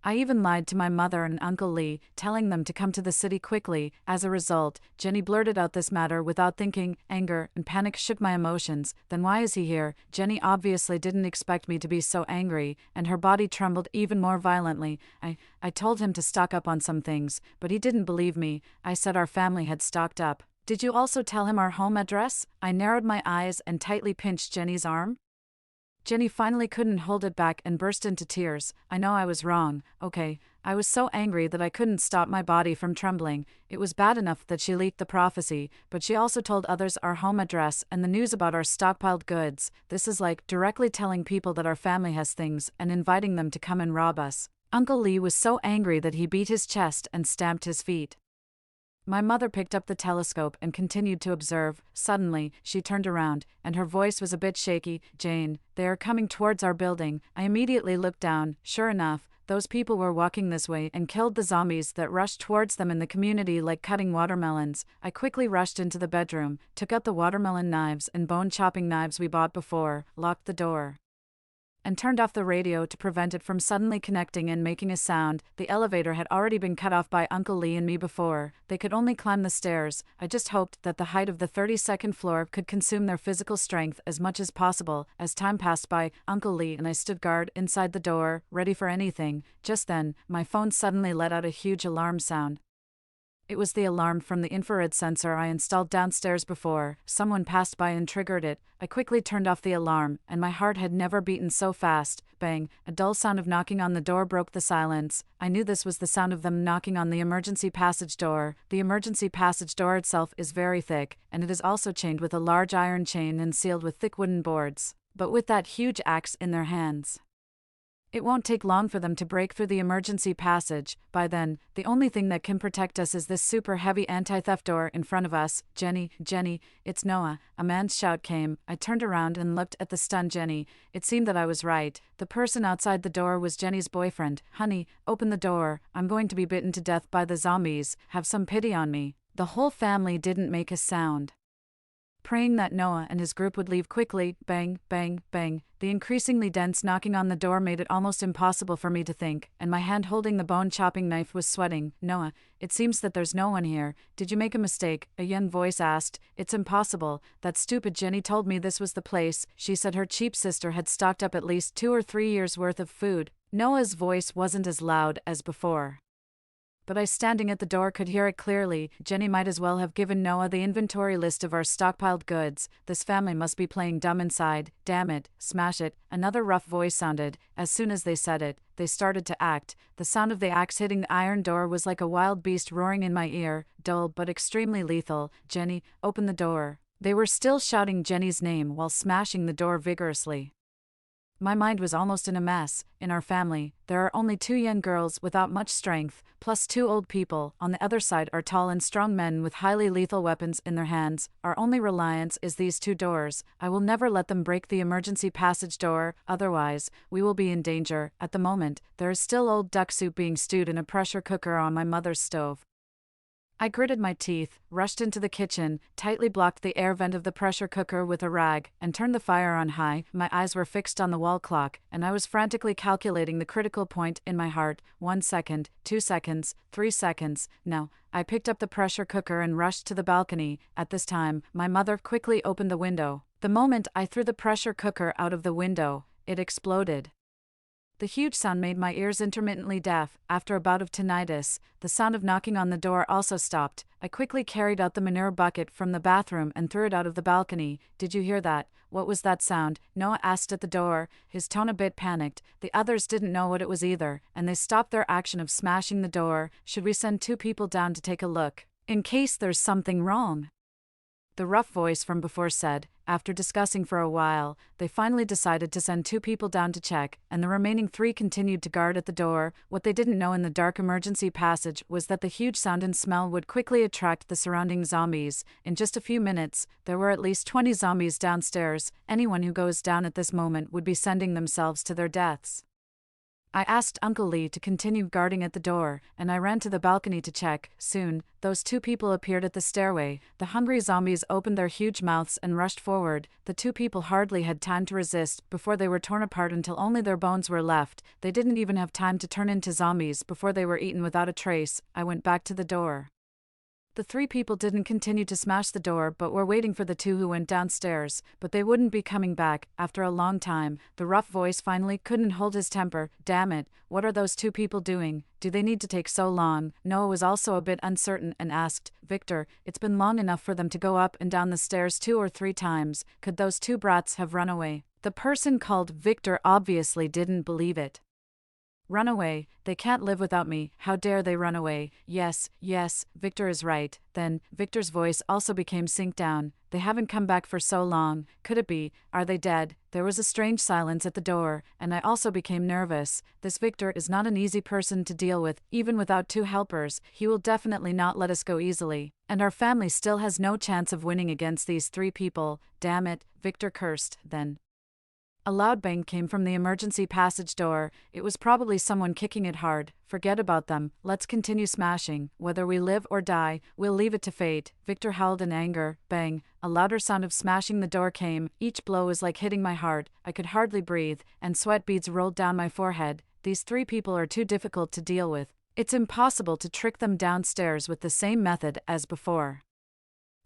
I even lied to my mother and Uncle Lee, telling them to come to the city quickly. As a result, Jenny blurted out this matter without thinking. Anger and panic shook my emotions. "Then why is he here?" Jenny obviously didn't expect me to be so angry, and her body trembled even more violently. I told him to stock up on some things, but he didn't believe me. I said our family had stocked up. "Did you also tell him our home address?" I narrowed my eyes and tightly pinched Jenny's arm. Jenny finally couldn't hold it back and burst into tears. "I know I was wrong, okay?" I was so angry that I couldn't stop my body from trembling. It was bad enough that she leaked the prophecy, but she also told others our home address and the news about our stockpiled goods. This is like directly telling people that our family has things and inviting them to come and rob us. Uncle Lee was so angry that he beat his chest and stamped his feet. My mother picked up the telescope and continued to observe. Suddenly, she turned around, and her voice was a bit shaky. "Jane, they are coming towards our building." I immediately looked down. Sure enough, those people were walking this way and killed the zombies that rushed towards them in the community like cutting watermelons. I quickly rushed into the bedroom, took out the watermelon knives and bone-chopping knives we bought before, locked the door, and turned off the radio to prevent it from suddenly connecting and making a sound. The elevator had already been cut off by Uncle Lee and me before. They could only climb the stairs. I just hoped that the height of the 32nd floor could consume their physical strength as much as possible. As time passed by, Uncle Lee and I stood guard inside the door, ready for anything. Just then, my phone suddenly let out a huge alarm sound. It was the alarm from the infrared sensor I installed downstairs before. Someone passed by and triggered it. I quickly turned off the alarm, and my heart had never beaten so fast. Bang! A dull sound of knocking on the door broke the silence. I knew this was the sound of them knocking on the emergency passage door. The emergency passage door itself is very thick, and it is also chained with a large iron chain and sealed with thick wooden boards. But with that huge axe in their hands, it won't take long for them to break through the emergency passage. By then, the only thing that can protect us is this super heavy anti-theft door in front of us. Jenny, it's Noah." A man's shout came. I turned around and looked at the stunned Jenny. It seemed that I was right. The person outside the door was Jenny's boyfriend. "Honey, open the door. I'm going to be bitten to death by the zombies. Have some pity on me." The whole family didn't make a sound, praying that Noah and his group would leave quickly. Bang, bang, bang. The increasingly dense knocking on the door made it almost impossible for me to think, and my hand holding the bone-chopping knife was sweating. "Noah, it seems that there's no one here. Did you make a mistake?" a young voice asked. "It's impossible. That stupid Jenny told me this was the place. She said her cheap sister had stocked up at least 2 or 3 years' worth of food." Noah's voice wasn't as loud as before, but I, standing at the door, could hear it clearly. Jenny might as well have given Noah the inventory list of our stockpiled goods. This family must be playing dumb inside. "Damn it, smash it," another rough voice sounded. As soon as they said it, they started to act. The sound of the axe hitting the iron door was like a wild beast roaring in my ear, dull but extremely lethal. "Jenny, open the door." They were still shouting Jenny's name while smashing the door vigorously. My mind was almost in a mess. In our family, there are only 2 young girls without much strength, plus 2 old people. On the other side are tall and strong men with highly lethal weapons in their hands. Our only reliance is these 2 doors. I will never let them break the emergency passage door, otherwise, we will be in danger. At the moment, there is still old duck soup being stewed in a pressure cooker on my mother's stove. I gritted my teeth, rushed into the kitchen, tightly blocked the air vent of the pressure cooker with a rag, and turned the fire on high. My eyes were fixed on the wall clock, and I was frantically calculating the critical point in my heart. 1 second, 2 seconds, 3 seconds. No. I picked up the pressure cooker and rushed to the balcony. At this time, my mother quickly opened the window. The moment I threw the pressure cooker out of the window, it exploded. The huge sound made my ears intermittently deaf. After a bout of tinnitus, the sound of knocking on the door also stopped. I quickly carried out the manure bucket from the bathroom and threw it out of the balcony. "Did you hear that? What was that sound?" Noah asked at the door, his tone a bit panicked. The others didn't know what it was either, and they stopped their action of smashing the door. "Should we send 2 people down to take a look, in case there's something wrong?" The rough voice from before said. After discussing for a while, they finally decided to send 2 people down to check, and the remaining 3 continued to guard at the door. What they didn't know in the dark emergency passage was that the huge sound and smell would quickly attract the surrounding zombies. In just a few minutes, there were at least 20 zombies downstairs. Anyone who goes down at this moment would be sending themselves to their deaths. I asked Uncle Lee to continue guarding at the door, and I ran to the balcony to check. Soon, those 2 people appeared at the stairway. The hungry zombies opened their huge mouths and rushed forward. The 2 people hardly had time to resist before they were torn apart until only their bones were left. They didn't even have time to turn into zombies before they were eaten without a trace. I went back to the door. The 3 people didn't continue to smash the door but were waiting for the 2 who went downstairs, but they wouldn't be coming back. After a long time, the rough voice finally couldn't hold his temper. "Damn it, what are those 2 people doing? Do they need to take so long?" Noah was also a bit uncertain and asked, "Victor, it's been long enough for them to go up and down the stairs 2 or 3 times. Could those 2 brats have run away?" The person called Victor obviously didn't believe it. "Run away? They can't live without me. How dare they run away? Yes, Victor is right." Then, Victor's voice also became sink down. "They haven't come back for so long. Could it be? Are they dead?" There was a strange silence at the door, and I also became nervous. This Victor is not an easy person to deal with, even without 2 helpers. He will definitely not let us go easily, and our family still has no chance of winning against these 3 people. "Damn it," Victor cursed. Then a loud bang came from the emergency passage door. It was probably someone kicking it hard. "Forget about them. Let's continue smashing. Whether we live or die, we'll leave it to fate." Victor howled in anger. Bang! A louder sound of smashing the door came. Each blow was like hitting my heart. I could hardly breathe, and sweat beads rolled down my forehead. These 3 people are too difficult to deal with. It's impossible to trick them downstairs with the same method as before.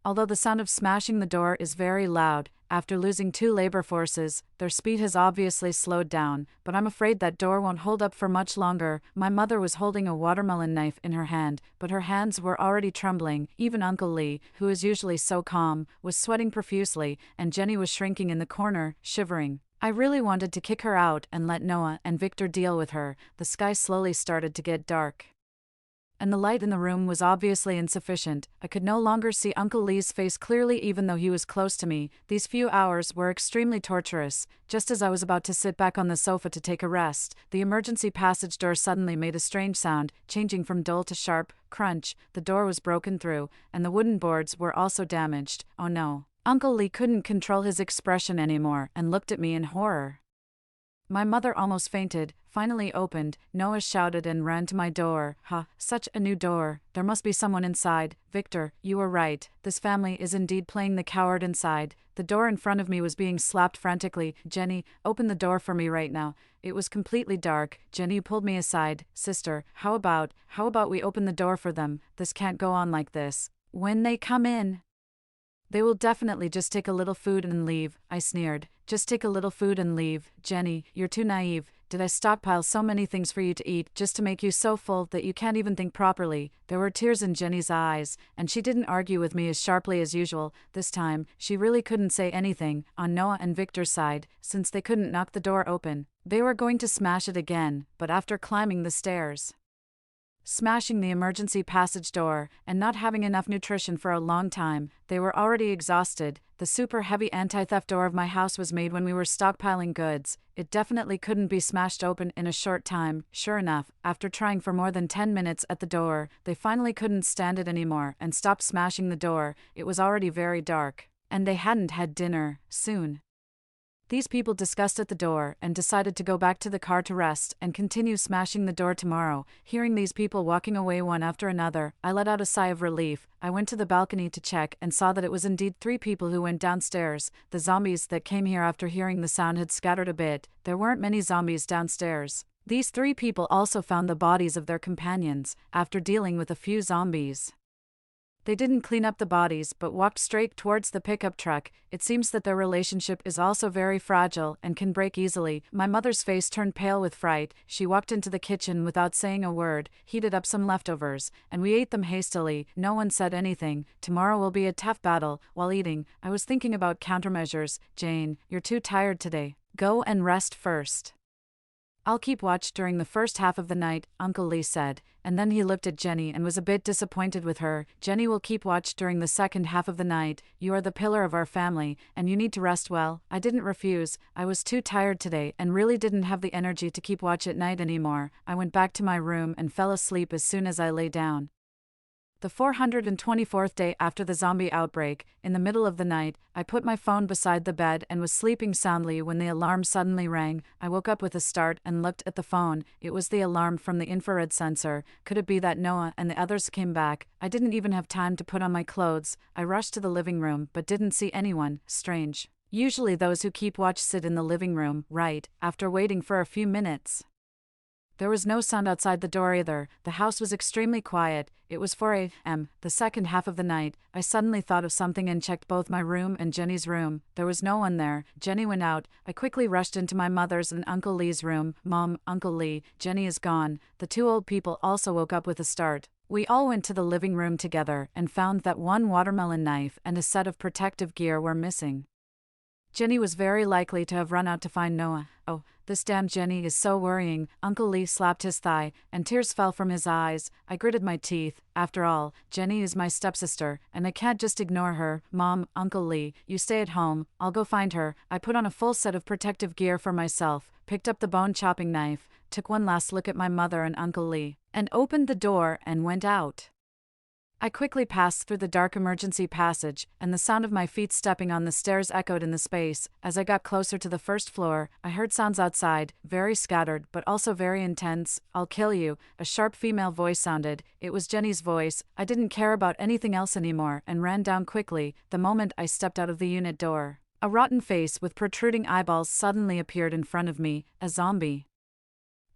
Although the sound of smashing the door is very loud, after losing 2 labor forces, their speed has obviously slowed down, but I'm afraid that door won't hold up for much longer. My mother was holding a watermelon knife in her hand, but her hands were already trembling. Even Uncle Lee, who is usually so calm, was sweating profusely, and Jenny was shrinking in the corner, shivering. I really wanted to kick her out and let Noah and Victor deal with her. The sky slowly started to get dark, and the light in the room was obviously insufficient. I could no longer see Uncle Lee's face clearly even though he was close to me. These few hours were extremely torturous. Just as I was about to sit back on the sofa to take a rest, the emergency passage door suddenly made a strange sound, changing from dull to sharp crunch. The door was broken through, and the wooden boards were also damaged. Oh no. Uncle Lee couldn't control his expression anymore and looked at me in horror. My mother almost fainted, finally opened. Noah shouted and ran to my door. Such a new door. There must be someone inside. "Victor, you were right. This family is indeed playing the coward inside." The door in front of me was being slapped frantically. "Jenny, open the door for me right now." It was completely dark. Jenny pulled me aside. "Sister, how about we open the door for them? This can't go on like this. When they come in, they will definitely just take a little food and leave," I sneered. "Just take a little food and leave. Jenny, you're too naive. Did I stockpile so many things for you to eat just to make you so full that you can't even think properly?" There were tears in Jenny's eyes, and she didn't argue with me as sharply as usual. This time, she really couldn't say anything. On Noah and Victor's side, since they couldn't knock the door open, they were going to smash it again, but after climbing the stairs, smashing the emergency passage door, and not having enough nutrition for a long time, they were already exhausted. The super heavy anti-theft door of my house was made when we were stockpiling goods. It definitely couldn't be smashed open in a short time. Sure enough, after trying for more than 10 minutes at the door, they finally couldn't stand it anymore and stopped smashing the door. It was already very dark, and they hadn't had dinner. Soon, These people discussed at the door and decided to go back to the car to rest and continue smashing the door tomorrow. Hearing these people walking away one after another, I let out a sigh of relief. I went to the balcony to check and saw that it was indeed 3 people who went downstairs. The zombies that came here after hearing the sound had scattered a bit. There weren't many zombies downstairs. These 3 people also found the bodies of their companions after dealing with a few zombies. They didn't clean up the bodies but walked straight towards the pickup truck. It seems that their relationship is also very fragile and can break easily. My mother's face turned pale with fright. She walked into the kitchen without saying a word, heated up some leftovers, and we ate them hastily. No one said anything. Tomorrow will be a tough battle. While eating, I was thinking about countermeasures. Jane, you're too tired today. Go and rest first. I'll keep watch during the first half of the night, Uncle Lee said, and then he looked at Jenny and was a bit disappointed with her. Jenny will keep watch during the second half of the night. You are the pillar of our family, and you need to rest well. I didn't refuse. I was too tired today and really didn't have the energy to keep watch at night anymore. I went back to my room and fell asleep as soon as I lay down. The 424th day after the zombie outbreak, in the middle of the night, I put my phone beside the bed and was sleeping soundly when the alarm suddenly rang. I woke up with a start and looked at the phone. It was the alarm from the infrared sensor. Could it be that Noah and the others came back? I didn't even have time to put on my clothes. I rushed to the living room but didn't see anyone. Strange. Usually those who keep watch sit in the living room, right, after waiting for a few minutes. There was no sound outside the door either. The house was extremely quiet. It was 4 a.m., the second half of the night. I suddenly thought of something and checked both my room and Jenny's room. There was no one there. Jenny went out. I quickly rushed into my mother's and Uncle Lee's room. Mom, Uncle Lee, Jenny is gone. The 2 old people also woke up with a start. We all went to the living room together and found that 1 watermelon knife and a set of protective gear were missing. Jenny was very likely to have run out to find Noah. Oh, this damn Jenny is so worrying. Uncle Lee slapped his thigh, and tears fell from his eyes. I gritted my teeth. After all, Jenny is my stepsister, and I can't just ignore her. Mom, Uncle Lee, you stay at home. I'll go find her. I put on a full set of protective gear for myself, picked up the bone-chopping knife, took one last look at my mother and Uncle Lee, and opened the door and went out. I quickly passed through the dark emergency passage, and the sound of my feet stepping on the stairs echoed in the space. As I got closer to the first floor, I heard sounds outside, very scattered but also very intense. I'll kill you, a sharp female voice sounded. It was Jenny's voice. I didn't care about anything else anymore and ran down quickly the moment I stepped out of the unit door. A rotten face with protruding eyeballs suddenly appeared in front of me, a zombie.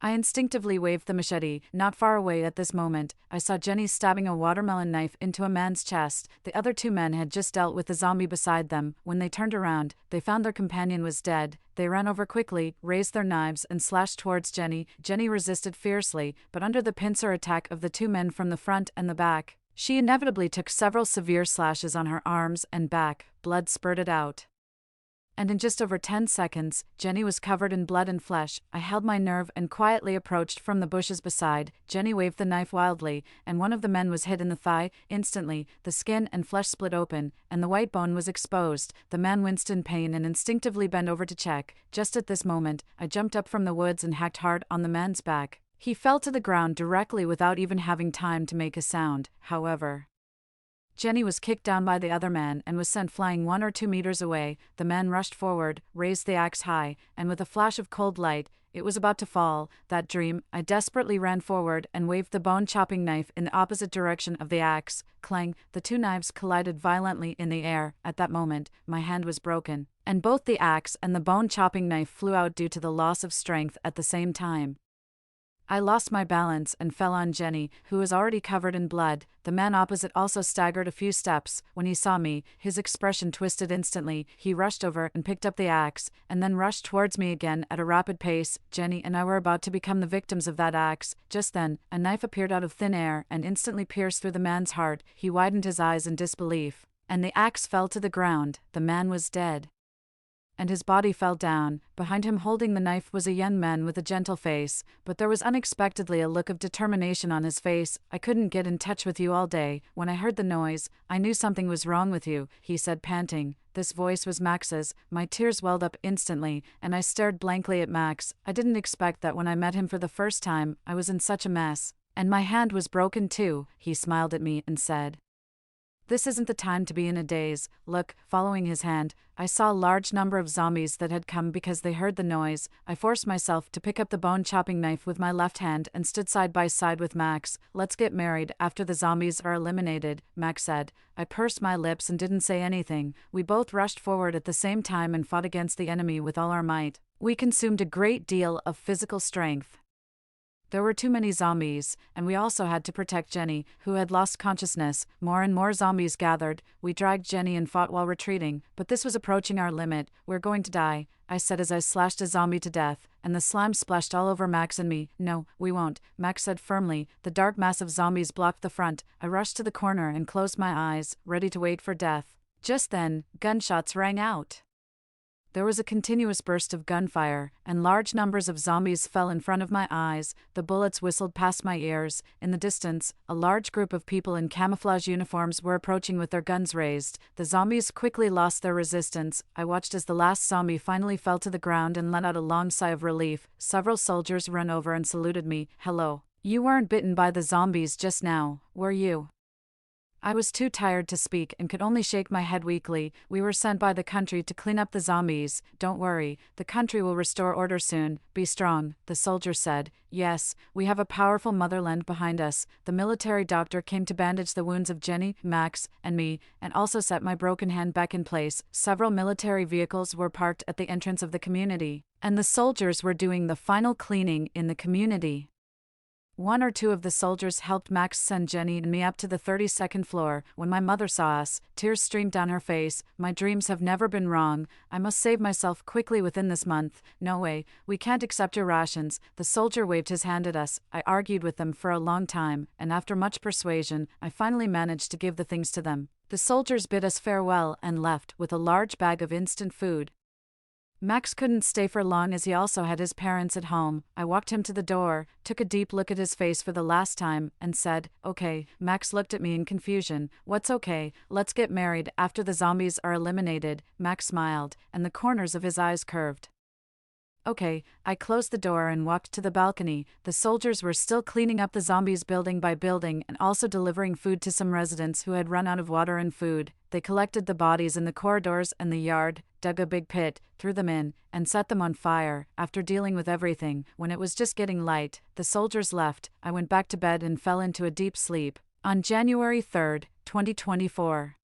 I instinctively waved the machete. Not far away at this moment, I saw Jenny stabbing a watermelon knife into a man's chest. The other 2 men had just dealt with the zombie beside them. When they turned around, they found their companion was dead. They ran over quickly, raised their knives, and slashed towards Jenny. Jenny resisted fiercely, but under the pincer attack of the 2 men from the front and the back, she inevitably took several severe slashes on her arms and back. Blood spurted out. And in just over 10 seconds, Jenny was covered in blood and flesh. I held my nerve and quietly approached from the bushes beside. Jenny waved the knife wildly, and one of the men was hit in the thigh. Instantly, the skin and flesh split open, and the white bone was exposed. The man winced in pain and instinctively bent over to check. Just at this moment, I jumped up from the woods and hacked hard on the man's back. He fell to the ground directly without even having time to make a sound, however. Jenny was kicked down by the other man and was sent flying 1 or 2 meters away. The man rushed forward, raised the axe high, and with a flash of cold light, it was about to fall. That dream, I desperately ran forward and waved the bone-chopping knife in the opposite direction of the axe. Clang, the 2 knives collided violently in the air. At that moment, my hand was broken, and both the axe and the bone-chopping knife flew out due to the loss of strength at the same time. I lost my balance and fell on Jenny, who was already covered in blood. The man opposite also staggered a few steps. When he saw me, his expression twisted instantly. He rushed over and picked up the axe, and then rushed towards me again at a rapid pace. Jenny and I were about to become the victims of that axe. Just then, a knife appeared out of thin air and instantly pierced through the man's heart. He widened his eyes in disbelief, and the axe fell to the ground. The man was dead, and his body fell down. Behind him holding the knife was a young man with a gentle face, but there was unexpectedly a look of determination on his face. I couldn't get in touch with you all day. When I heard the noise, I knew something was wrong with you, he said, panting. This voice was Max's. My tears welled up instantly, and I stared blankly at Max. I didn't expect that when I met him for the first time, I was in such a mess. And my hand was broken too, he smiled at me and said. This isn't the time to be in a daze. Look, following his hand, I saw a large number of zombies that had come because they heard the noise. I forced myself to pick up the bone-chopping knife with my left hand and stood side by side with Max. Let's get married after the zombies are eliminated, Max said. I pursed my lips and didn't say anything. We both rushed forward at the same time and fought against the enemy with all our might. We consumed a great deal of physical strength. There were too many zombies, and we also had to protect Jenny, who had lost consciousness. More and more zombies gathered. We dragged Jenny and fought while retreating, but this was approaching our limit. We're going to die, I said as I slashed a zombie to death, and the slime splashed all over Max and me. No, we won't, Max said firmly. The dark mass of zombies blocked the front. I rushed to the corner and closed my eyes, ready to wait for death. Just then, gunshots rang out. There was a continuous burst of gunfire, and large numbers of zombies fell in front of my eyes. The bullets whistled past my ears. In the distance, a large group of people in camouflage uniforms were approaching with their guns raised. The zombies quickly lost their resistance. I watched as the last zombie finally fell to the ground and let out a long sigh of relief. Several soldiers ran over and saluted me. Hello. You weren't bitten by the zombies just now, were you? I was too tired to speak and could only shake my head weakly. We were sent by the country to clean up the zombies. Don't worry, the country will restore order soon. Be strong, the soldier said. Yes, we have a powerful motherland behind us. The military doctor came to bandage the wounds of Jenny, Max, and me, and also set my broken hand back in place. Several military vehicles were parked at the entrance of the community, and the soldiers were doing the final cleaning in the community. One or two of the soldiers helped Max send Jenny and me up to the 32nd floor. When my mother saw us, tears streamed down her face. My dreams have never been wrong. I must save myself quickly within this month. No way, we can't accept your rations. The soldier waved his hand at us. I argued with them for a long time, and after much persuasion, I finally managed to give the things to them. The soldiers bid us farewell and left with a large bag of instant food. Max couldn't stay for long as he also had his parents at home. I walked him to the door, took a deep look at his face for the last time, and said, "Okay." Max looked at me in confusion. "What's okay? Let's get married after the zombies are eliminated." Max smiled, and the corners of his eyes curved. Okay, I closed the door and walked to the balcony. The soldiers were still cleaning up the zombies building by building and also delivering food to some residents who had run out of water and food. They collected the bodies in the corridors and the yard, dug a big pit, threw them in, and set them on fire. After dealing with everything, when it was just getting light, the soldiers left. I went back to bed and fell into a deep sleep. On January 3, 2024.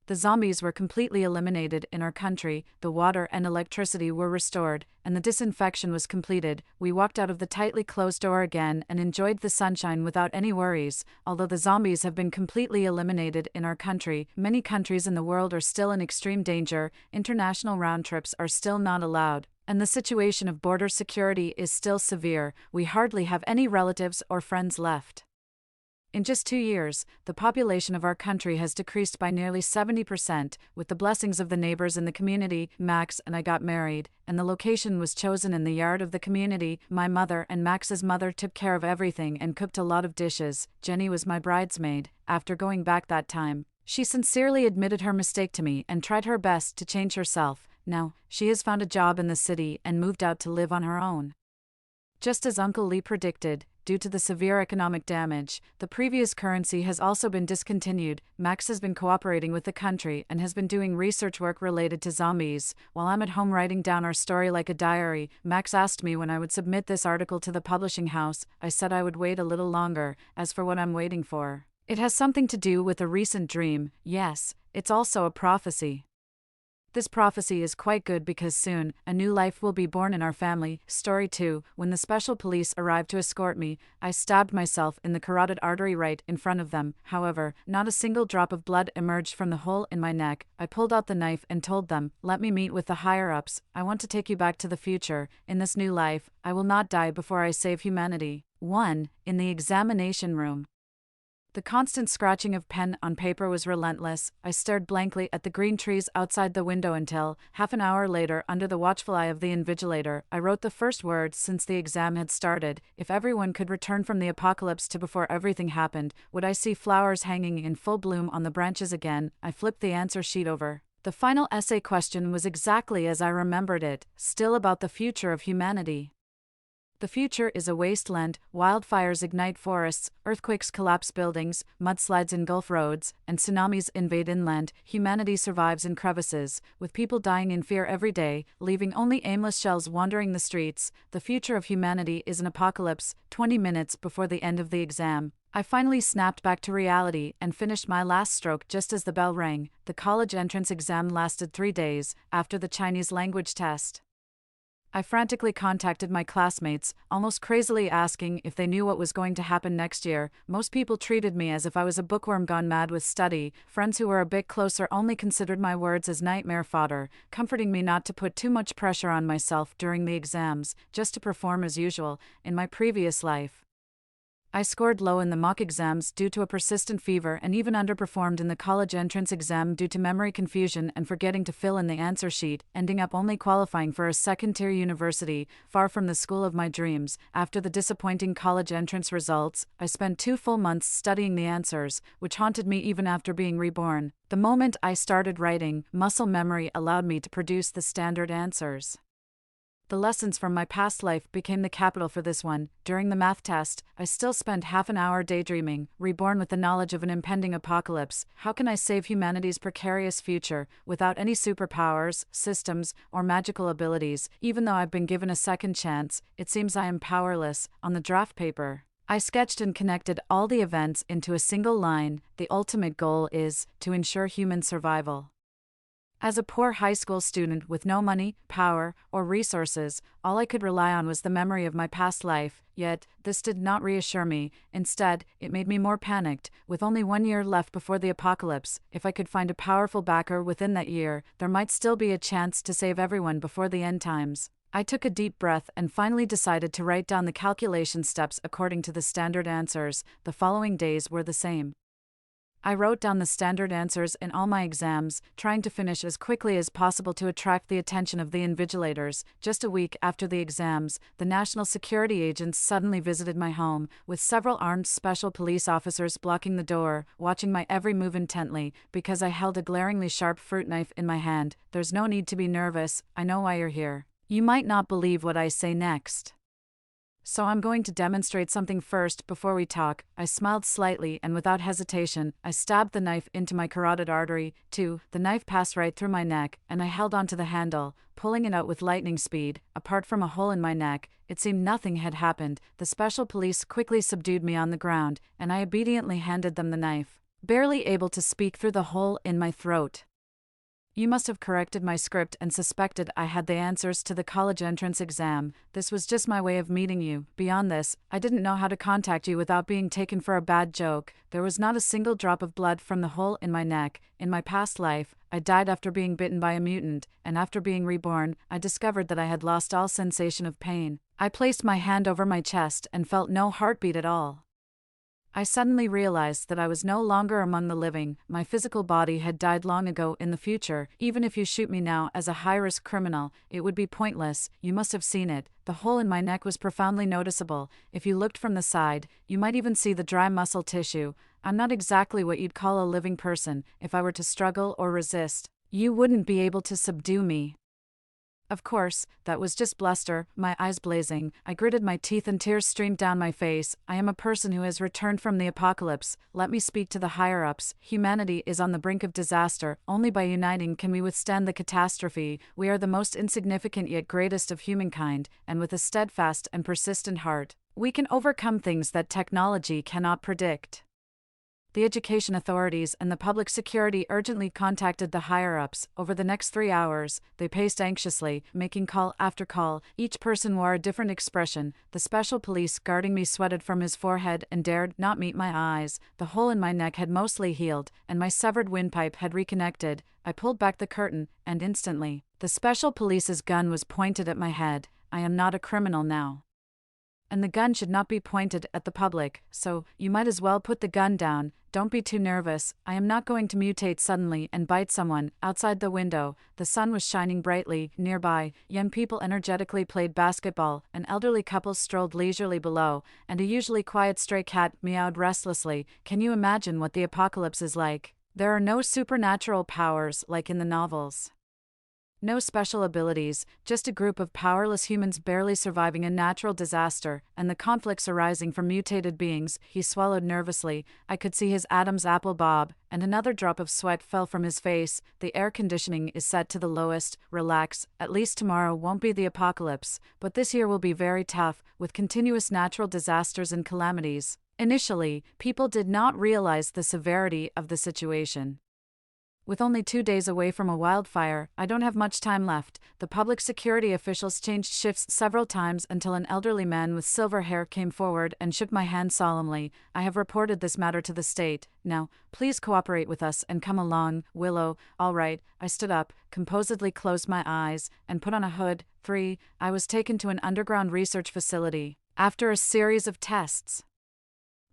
The zombies were completely eliminated in our country, the water and electricity were restored, and the disinfection was completed. We walked out of the tightly closed door again and enjoyed the sunshine without any worries. Although the zombies have been completely eliminated in our country, many countries in the world are still in extreme danger, international round trips are still not allowed, and the situation of border security is still severe. We hardly have any relatives or friends left. In just 2 years, the population of our country has decreased by nearly 70%. With the blessings of the neighbors in the community, Max and I got married, and the location was chosen in the yard of the community. My mother and Max's mother took care of everything and cooked a lot of dishes. Jenny was my bridesmaid. After going back that time, she sincerely admitted her mistake to me and tried her best to change herself. Now, she has found a job in the city and moved out to live on her own. Just as Uncle Lee predicted, due to the severe economic damage, the previous currency has also been discontinued. Max has been cooperating with the country and has been doing research work related to zombies. While I'm at home writing down our story like a diary, Max asked me when I would submit this article to the publishing house. I said I would wait a little longer. As for what I'm waiting for, it has something to do with a recent dream. Yes, it's also a prophecy. This prophecy is quite good because soon, a new life will be born in our family. Story 2. When the special police arrived to escort me, I stabbed myself in the carotid artery right in front of them. However, not a single drop of blood emerged from the hole in my neck. I pulled out the knife and told them, "Let me meet with the higher-ups. I want to take you back to the future. In this new life, I will not die before I save humanity." 1. In the examination room. The constant scratching of pen on paper was relentless. I stared blankly at the green trees outside the window until, half an hour later, under the watchful eye of the invigilator, I wrote the first words since the exam had started. If everyone could return from the apocalypse to before everything happened, would I see flowers hanging in full bloom on the branches again? I flipped the answer sheet over. The final essay question was exactly as I remembered it, still about the future of humanity. The future is a wasteland, wildfires ignite forests, earthquakes collapse buildings, mudslides engulf roads, and tsunamis invade inland. Humanity survives in crevices, with people dying in fear every day, leaving only aimless shells wandering the streets. The future of humanity is an apocalypse. 20 minutes before the end of the exam, I finally snapped back to reality and finished my last stroke just as the bell rang. The college entrance exam lasted 3 days, after the Chinese language test. I frantically contacted my classmates, almost crazily asking if they knew what was going to happen next year. Most people treated me as if I was a bookworm gone mad with study. Friends who were a bit closer only considered my words as nightmare fodder, comforting me not to put too much pressure on myself during the exams, just to perform as usual. In my previous life, I scored low in the mock exams due to a persistent fever and even underperformed in the college entrance exam due to memory confusion and forgetting to fill in the answer sheet, ending up only qualifying for a second-tier university, far from the school of my dreams. After the disappointing college entrance results, I spent 2 full months studying the answers, which haunted me even after being reborn. The moment I started writing, muscle memory allowed me to produce the standard answers. The lessons from my past life became the capital for this one. During the math test, I still spent half an hour daydreaming, reborn with the knowledge of an impending apocalypse. How can I save humanity's precarious future without any superpowers, systems, or magical abilities? Even though I've been given a second chance, it seems I am powerless. On the draft paper, I sketched and connected all the events into a single line. The ultimate goal is to ensure human survival. As a poor high school student with no money, power, or resources, all I could rely on was the memory of my past life. Yet, this did not reassure me. Instead, it made me more panicked. With only 1 year left before the apocalypse, if I could find a powerful backer within that year, there might still be a chance to save everyone before the end times. I took a deep breath and finally decided to write down the calculation steps according to the standard answers. The following days were the same. I wrote down the standard answers in all my exams, trying to finish as quickly as possible to attract the attention of the invigilators. Just a week after the exams, the national security agents suddenly visited my home, with several armed special police officers blocking the door, watching my every move intently, because I held a glaringly sharp fruit knife in my hand. There's no need to be nervous, I know why you're here. You might not believe what I say next. So I'm going to demonstrate something first before we talk. I smiled slightly and without hesitation, I stabbed the knife into my carotid artery. 2. The knife passed right through my neck, and I held onto the handle, pulling it out with lightning speed. Apart from a hole in my neck, it seemed nothing had happened. The special police quickly subdued me on the ground, and I obediently handed them the knife, barely able to speak through the hole in my throat. You must have corrected my script and suspected I had the answers to the college entrance exam. This was just my way of meeting you. Beyond this, I didn't know how to contact you without being taken for a bad joke. There was not a single drop of blood from the hole in my neck. In my past life, I died after being bitten by a mutant, and after being reborn, I discovered that I had lost all sensation of pain. I placed my hand over my chest and felt no heartbeat at all. I suddenly realized that I was no longer among the living. My physical body had died long ago. In the future, even if you shoot me now as a high-risk criminal, it would be pointless. You must have seen it. The hole in my neck was profoundly noticeable. If you looked from the side, you might even see the dry muscle tissue. I'm not exactly what you'd call a living person. If I were to struggle or resist, you wouldn't be able to subdue me. Of course, that was just bluster. My eyes blazing, I gritted my teeth and tears streamed down my face. I am a person who has returned from the apocalypse. Let me speak to the higher-ups. Humanity is on the brink of disaster. Only by uniting can we withstand the catastrophe. We are the most insignificant yet greatest of humankind, and with a steadfast and persistent heart, we can overcome things that technology cannot predict. The education authorities and the public security urgently contacted the higher-ups. Over the next 3 hours, they paced anxiously, making call after call. Each person wore a different expression. The special police guarding me sweated from his forehead and dared not meet my eyes. The hole in my neck had mostly healed, and my severed windpipe had reconnected. I pulled back the curtain, and instantly, the special police's gun was pointed at my head. I am not a criminal now, and the gun should not be pointed at the public, so you might as well put the gun down. Don't be too nervous. I am not going to mutate suddenly and bite someone. Outside the window, the sun was shining brightly. Nearby, young people energetically played basketball, an elderly couple strolled leisurely below, and a usually quiet stray cat meowed restlessly. Can you imagine what the apocalypse is like? There are no supernatural powers like in the novels. No special abilities, just a group of powerless humans barely surviving a natural disaster, and the conflicts arising from mutated beings. He swallowed nervously. I could see his Adam's apple bob, and another drop of sweat fell from his face. The air conditioning is set to the lowest. Relax, at least tomorrow won't be the apocalypse, but this year will be very tough, with continuous natural disasters and calamities. Initially, people did not realize the severity of the situation. With only 2 days away from a wildfire, I don't have much time left. The public security officials changed shifts several times until an elderly man with silver hair came forward and shook my hand solemnly. I have reported this matter to the state. Now, please cooperate with us and come along, Willow. All right. I stood up, composedly closed my eyes, and put on a hood. 3. I was taken to an underground research facility. After a series of tests,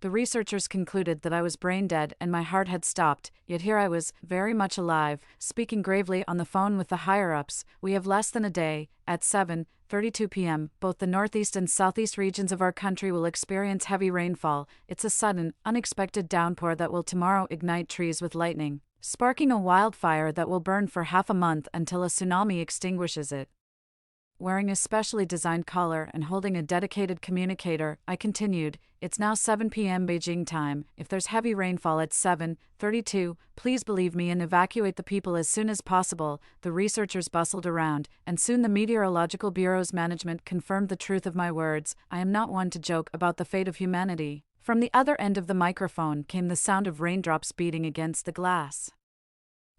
the researchers concluded that I was brain dead and my heart had stopped, yet here I was, very much alive, speaking gravely on the phone with the higher-ups. We have less than a day. At 7:32 p.m., both the northeast and southeast regions of our country will experience heavy rainfall. It's a sudden, unexpected downpour that will tomorrow ignite trees with lightning, sparking a wildfire that will burn for half a month until a tsunami extinguishes it. Wearing a specially designed collar and holding a dedicated communicator, I continued, it's now 7 p.m. Beijing time. If there's heavy rainfall at 7:32, please believe me and evacuate the people as soon as possible. The researchers bustled around, and soon the Meteorological Bureau's management confirmed the truth of my words. I am not one to joke about the fate of humanity. From the other end of the microphone came the sound of raindrops beating against the glass.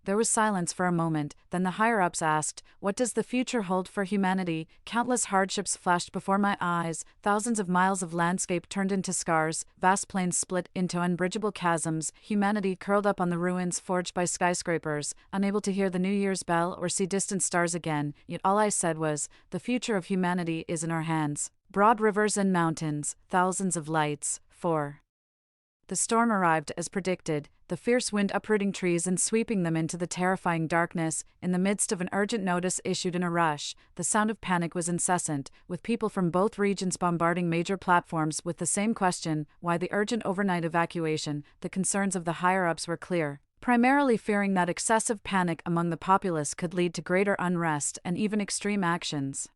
There was silence for a moment, then the higher-ups asked, what does the future hold for humanity? Countless hardships flashed before my eyes, thousands of miles of landscape turned into scars, vast plains split into unbridgeable chasms, humanity curled up on the ruins forged by skyscrapers, unable to hear the New Year's bell or see distant stars again, yet all I said was, the future of humanity is in our hands. Broad rivers and mountains, thousands of lights. 4. The storm arrived as predicted, the fierce wind uprooting trees and sweeping them into the terrifying darkness. In the midst of an urgent notice issued in a rush, the sound of panic was incessant, with people from both regions bombarding major platforms with the same question, why the urgent overnight evacuation. The concerns of the higher-ups were clear, primarily fearing that excessive panic among the populace could lead to greater unrest and even extreme actions.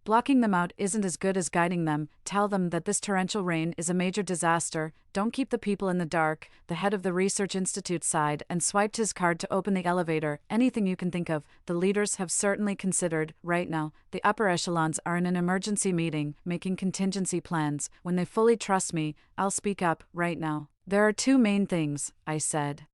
Blocking them out isn't as good as guiding them. Tell them that this torrential rain is a major disaster. Don't keep the people in the dark. The head of the research institute sighed and swiped his card to open the elevator. Anything you can think of, the leaders have certainly considered. Right now, the upper echelons are in an emergency meeting, making contingency plans. When they fully trust me, I'll speak up. Right now, there are 2 main things, I said,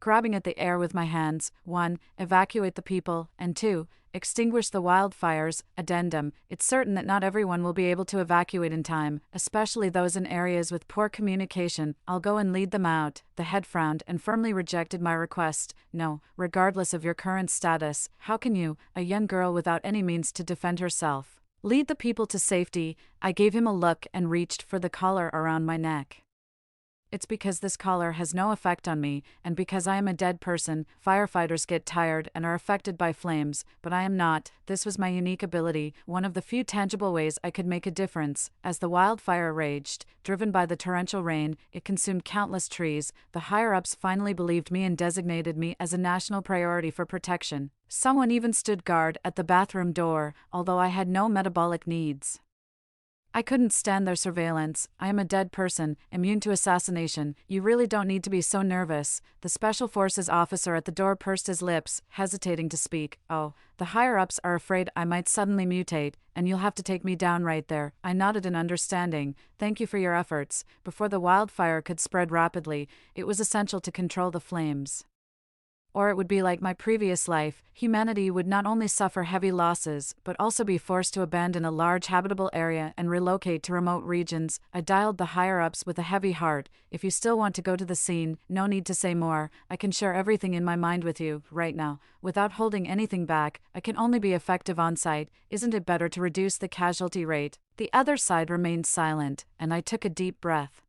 grabbing at the air with my hands. 1. Evacuate the people, and 2. Extinguish the wildfires. Addendum. It's certain that not everyone will be able to evacuate in time, especially those in areas with poor communication. I'll go and lead them out. The head frowned and firmly rejected my request. No, regardless of your current status, how can you, a young girl without any means to defend herself, lead the people to safety? I gave him a look and reached for the collar around my neck. It's because this collar has no effect on me, and because I am a dead person. Firefighters get tired and are affected by flames, but I am not. This was my unique ability, one of the few tangible ways I could make a difference. As the wildfire raged, driven by the torrential rain, it consumed countless trees. The higher-ups finally believed me and designated me as a national priority for protection. Someone even stood guard at the bathroom door, although I had no metabolic needs. I couldn't stand their surveillance. I am a dead person, immune to assassination. You really don't need to be so nervous. The Special Forces officer at the door pursed his lips, hesitating to speak. Oh, the higher-ups are afraid I might suddenly mutate, and you'll have to take me down right there. I nodded in understanding. Thank you for your efforts. Before the wildfire could spread rapidly, it was essential to control the flames. Or it would be like my previous life. Humanity would not only suffer heavy losses, but also be forced to abandon a large habitable area and relocate to remote regions. I dialed the higher-ups with a heavy heart. If you still want to go to the scene, no need to say more. I can share everything in my mind with you, right now, without holding anything back. I can only be effective on site. Isn't it better to reduce the casualty rate? The other side remained silent, and I took a deep breath,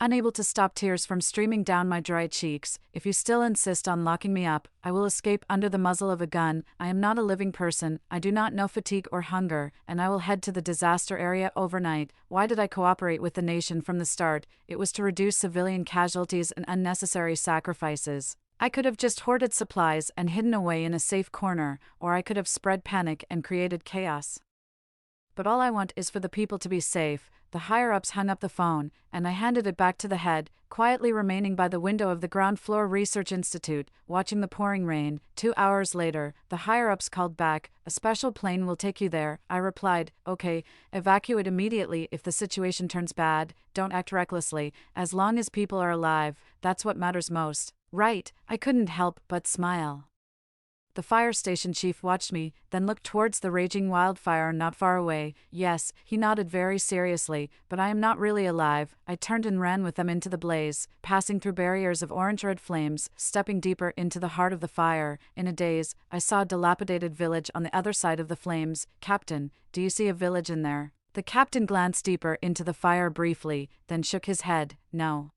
unable to stop tears from streaming down my dry cheeks. If you still insist on locking me up, I will escape under the muzzle of a gun. I am not a living person, I do not know fatigue or hunger, and I will head to the disaster area overnight. Why did I cooperate with the nation from the start? It was to reduce civilian casualties and unnecessary sacrifices. I could have just hoarded supplies and hidden away in a safe corner, or I could have spread panic and created chaos. But all I want is for the people to be safe. The higher-ups hung up the phone, and I handed it back to the head, quietly remaining by the window of the ground floor research institute, watching the pouring rain. 2 hours later, the higher-ups called back. "A special plane will take you there," I replied. "Okay, evacuate immediately if the situation turns bad. Don't act recklessly. As long as people are alive, that's what matters most." "Right," I couldn't help but smile. The fire station chief watched me, then looked towards the raging wildfire not far away. "Yes," he nodded very seriously, "but I am not really alive." I turned and ran with them into the blaze, passing through barriers of orange-red flames, stepping deeper into the heart of the fire. In a daze, I saw a dilapidated village on the other side of the flames. "Captain, do you see a village in there?" The captain glanced deeper into the fire briefly, then shook his head. "No."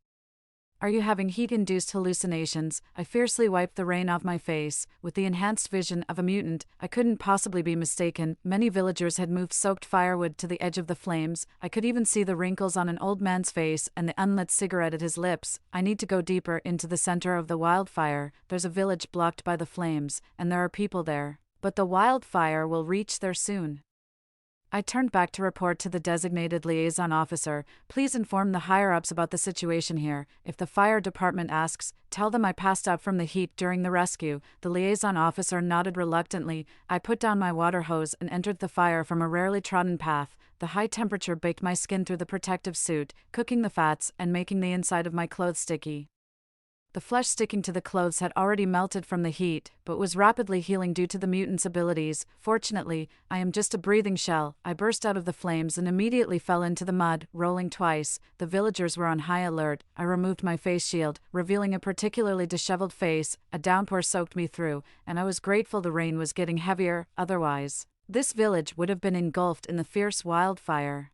"Are you having heat-induced hallucinations?" I fiercely wiped the rain off my face. With the enhanced vision of a mutant, I couldn't possibly be mistaken. Many villagers had moved soaked firewood to the edge of the flames. I could even see the wrinkles on an old man's face and the unlit cigarette at his lips. "I need to go deeper into the center of the wildfire. There's a village blocked by the flames, and there are people there. But the wildfire will reach there soon." I turned back to report to the designated liaison officer. "Please inform the higher-ups about the situation here. If the fire department asks, tell them I passed out from the heat during the rescue." The liaison officer nodded reluctantly. I put down my water hose and entered the fire from a rarely trodden path. The high temperature baked my skin through the protective suit, cooking the fats and making the inside of my clothes sticky. The flesh sticking to the clothes had already melted from the heat, but was rapidly healing due to the mutant's abilities. "Fortunately, I am just a breathing shell." I burst out of the flames and immediately fell into the mud, rolling twice. The villagers were on high alert. I removed my face shield, revealing a particularly disheveled face. A downpour soaked me through, and I was grateful the rain was getting heavier. Otherwise, this village would have been engulfed in the fierce wildfire.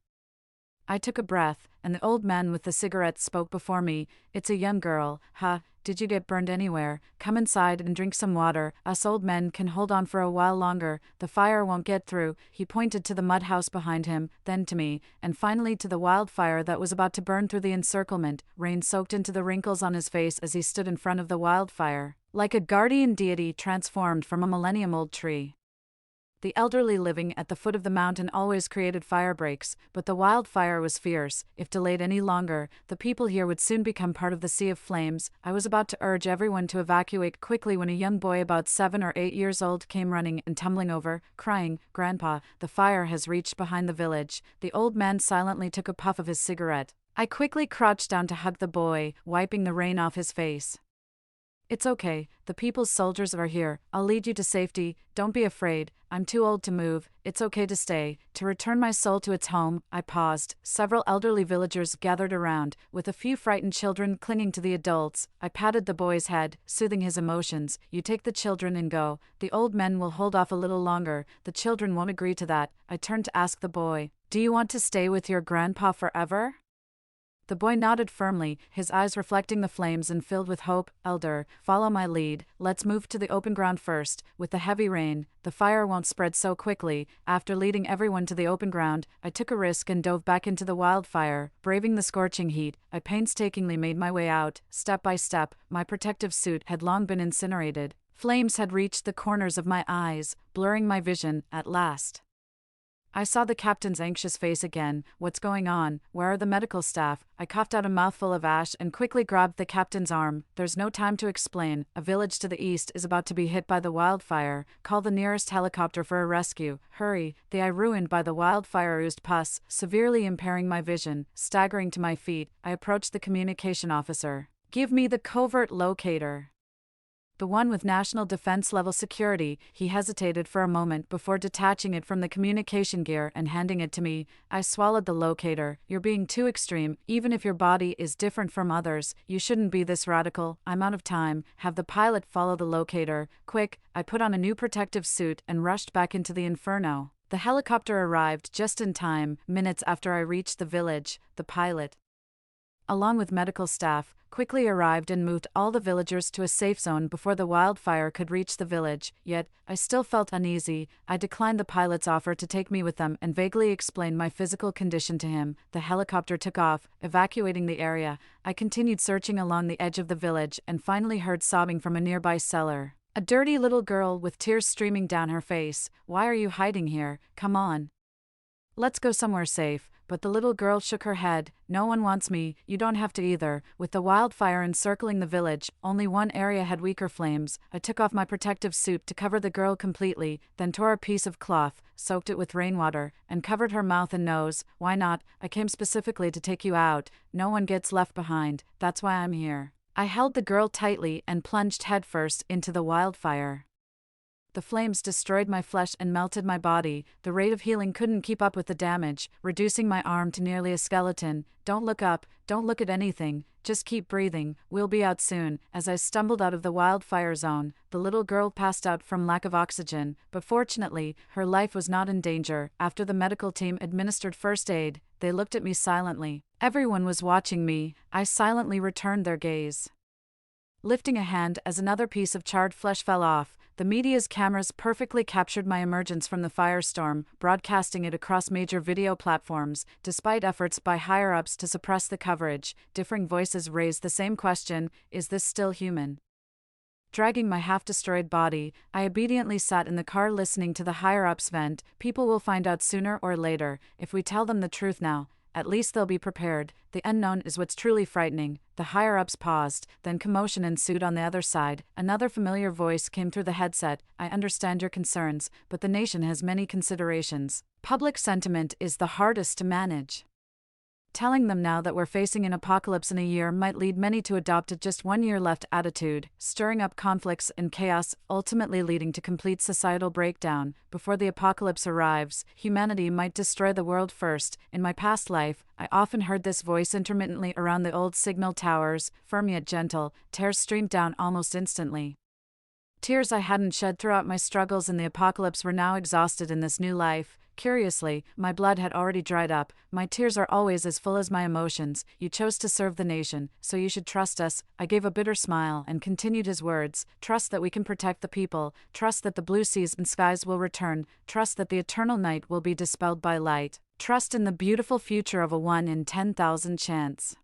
I took a breath, and the old man with the cigarette spoke before me. "It's a young girl. Huh, did you get burned anywhere? Come inside and drink some water. Us old men can hold on for a while longer. The fire won't get through." He pointed to the mud house behind him, then to me, and finally to the wildfire that was about to burn through the encirclement. Rain soaked into the wrinkles on his face as he stood in front of the wildfire, like a guardian deity transformed from a millennium-old tree. The elderly living at the foot of the mountain always created fire breaks, but the wildfire was fierce. If delayed any longer, the people here would soon become part of the sea of flames. I was about to urge everyone to evacuate quickly when a young boy about 7 or 8 years old came running and tumbling over, crying, "Grandpa, the fire has reached behind the village." The old man silently took a puff of his cigarette. I quickly crouched down to hug the boy, wiping the rain off his face. "It's okay, the people's soldiers are here. I'll lead you to safety. Don't be afraid. I'm too old to move. It's okay to stay." To return my soul to its home, I paused. Several elderly villagers gathered around, with a few frightened children clinging to the adults. I patted the boy's head, soothing his emotions. "You take the children and go. The old men will hold off a little longer. The children won't agree to that." I turned to ask the boy, "Do you want to stay with your grandpa forever?" The boy nodded firmly, his eyes reflecting the flames and filled with hope. "Elder, follow my lead. Let's move to the open ground first. With the heavy rain, the fire won't spread so quickly." After leading everyone to the open ground, I took a risk and dove back into the wildfire. Braving the scorching heat, I painstakingly made my way out. Step by step, my protective suit had long been incinerated. Flames had reached the corners of my eyes, blurring my vision. At last, I saw the captain's anxious face again. "What's going on? Where are the medical staff?" I coughed out a mouthful of ash and quickly grabbed the captain's arm. "There's no time to explain. A village to the east is about to be hit by the wildfire. Call the nearest helicopter for a rescue. Hurry." The eye ruined by the wildfire oozed pus, severely impairing my vision. Staggering to my feet, I approached the communication officer. "Give me the covert locator." "The one with national defense-level security." He hesitated for a moment before detaching it from the communication gear and handing it to me. I swallowed the locator. "You're being too extreme. Even if your body is different from others, you shouldn't be this radical. I'm out of time. Have the pilot follow the locator. Quick." I put on a new protective suit and rushed back into the inferno. The helicopter arrived just in time, minutes after I reached the village. The pilot along with medical staff, quickly arrived and moved all the villagers to a safe zone before the wildfire could reach the village. Yet, I still felt uneasy. I declined the pilot's offer to take me with them and vaguely explained my physical condition to him. The helicopter took off, evacuating the area. I continued searching along the edge of the village and finally heard sobbing from a nearby cellar. A dirty little girl with tears streaming down her face. "Why are you hiding here? Come on. Let's go somewhere safe." But the little girl shook her head. "No one wants me, you don't have to either." With the wildfire encircling the village, only one area had weaker flames. I took off my protective suit to cover the girl completely, then tore a piece of cloth, soaked it with rainwater, and covered her mouth and nose. "Why not? I came specifically to take you out. No one gets left behind, that's why I'm here." I held the girl tightly and plunged headfirst into the wildfire. The flames destroyed my flesh and melted my body. The rate of healing couldn't keep up with the damage, reducing my arm to nearly a skeleton. "Don't look up, don't look at anything, just keep breathing, we'll be out soon." As I stumbled out of the wildfire zone, the little girl passed out from lack of oxygen, but fortunately, her life was not in danger. After the medical team administered first aid, they looked at me silently. Everyone was watching me. I silently returned their gaze, lifting a hand as another piece of charred flesh fell off. The media's cameras perfectly captured my emergence from the firestorm, broadcasting it across major video platforms. Despite efforts by higher-ups to suppress the coverage, differing voices raised the same question: is this still human? Dragging my half-destroyed body, I obediently sat in the car listening to the higher-ups vent. People will find out sooner or later. If we tell them the truth now, at least they'll be prepared. The unknown is what's truly frightening. The higher-ups paused, then commotion ensued on the other side. Another familiar voice came through the headset. "I understand your concerns, but the nation has many considerations. Public sentiment is the hardest to manage. Telling them now that we're facing an apocalypse in a year might lead many to adopt a just 1 year left attitude, stirring up conflicts and chaos, ultimately leading to complete societal breakdown. Before the apocalypse arrives, humanity might destroy the world first." In my past life, I often heard this voice intermittently around the old signal towers, firm yet gentle. Tears streamed down almost instantly. Tears I hadn't shed throughout my struggles in the apocalypse were now exhausted in this new life. Curiously, my blood had already dried up. "My tears are always as full as my emotions. You chose to serve the nation, so you should trust us." I gave a bitter smile and continued his words. "Trust that we can protect the people. Trust that the blue seas and skies will return. Trust that the eternal night will be dispelled by light. Trust in the beautiful future of a 1 in 10,000 chance."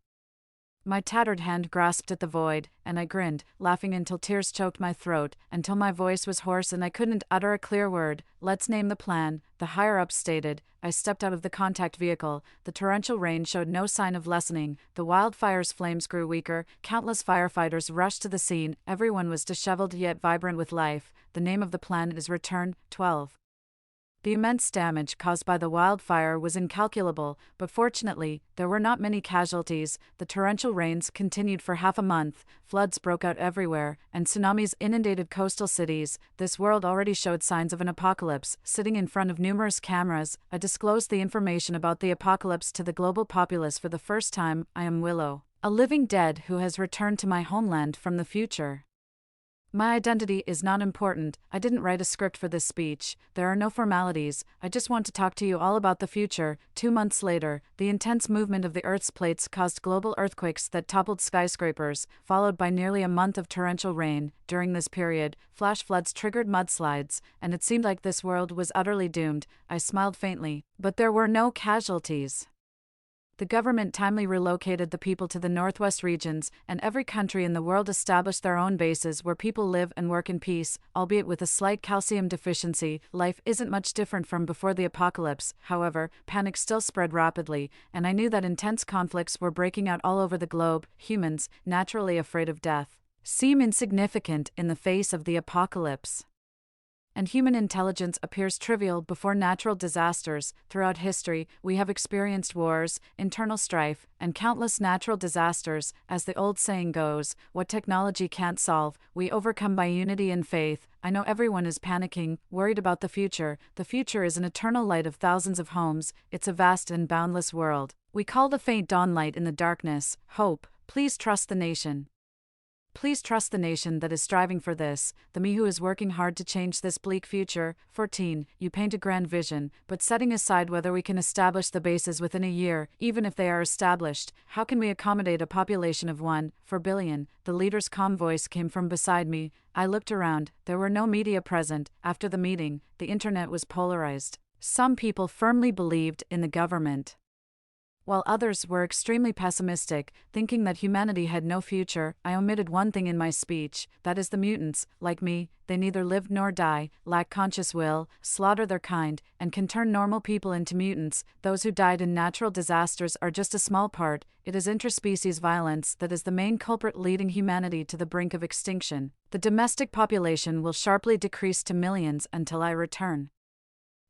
My tattered hand grasped at the void, and I grinned, laughing until tears choked my throat, until my voice was hoarse and I couldn't utter a clear word. "Let's name the plan," the higher-ups stated. I stepped out of the contact vehicle. The torrential rain showed no sign of lessening. The wildfire's flames grew weaker. Countless firefighters rushed to the scene. Everyone was disheveled yet vibrant with life. The name of the plan is Return 12. The immense damage caused by the wildfire was incalculable, but fortunately, there were not many casualties. The torrential rains continued for half a month, floods broke out everywhere, and tsunamis inundated coastal cities. This world already showed signs of an apocalypse. Sitting in front of numerous cameras, I disclosed the information about the apocalypse to the global populace for the first time. "I am Willow, a living dead who has returned to my homeland from the future. My identity is not important. I didn't write a script for this speech. There are no formalities. I just want to talk to you all about the future." 2 months later, the intense movement of the Earth's plates caused global earthquakes that toppled skyscrapers, followed by nearly a month of torrential rain. During this period, flash floods triggered mudslides, and it seemed like this world was utterly doomed. I smiled faintly, but there were no casualties. The government timely relocated the people to the northwest regions, and every country in the world established their own bases where people live and work in peace, albeit with a slight calcium deficiency. Life isn't much different from before the apocalypse. However, panic still spread rapidly, and I knew that intense conflicts were breaking out all over the globe. Humans, naturally afraid of death, seem insignificant in the face of the apocalypse. And human intelligence appears trivial before natural disasters. Throughout history, we have experienced wars, internal strife, and countless natural disasters. As the old saying goes, what technology can't solve, we overcome by unity and faith. I know everyone is panicking, worried about the future. The future is an eternal light of thousands of homes. It's a vast and boundless world. We call the faint dawn light in the darkness hope. Please trust the nation. Please trust the nation that is striving for this, the me who is working hard to change this bleak future. 14. You paint a grand vision, but setting aside whether we can establish the bases within a year, even if they are established, how can we accommodate a population of 1 billion? The leader's calm voice came from beside me. I looked around. There were no media present. After the meeting, the internet was polarized. Some people firmly believed in the government, while others were extremely pessimistic, thinking that humanity had no future. I omitted one thing in my speech, that is the mutants, like me, they neither live nor die, lack conscious will, slaughter their kind, and can turn normal people into mutants. Those who died in natural disasters are just a small part. It is interspecies violence that is the main culprit leading humanity to the brink of extinction. The domestic population will sharply decrease to millions until I return.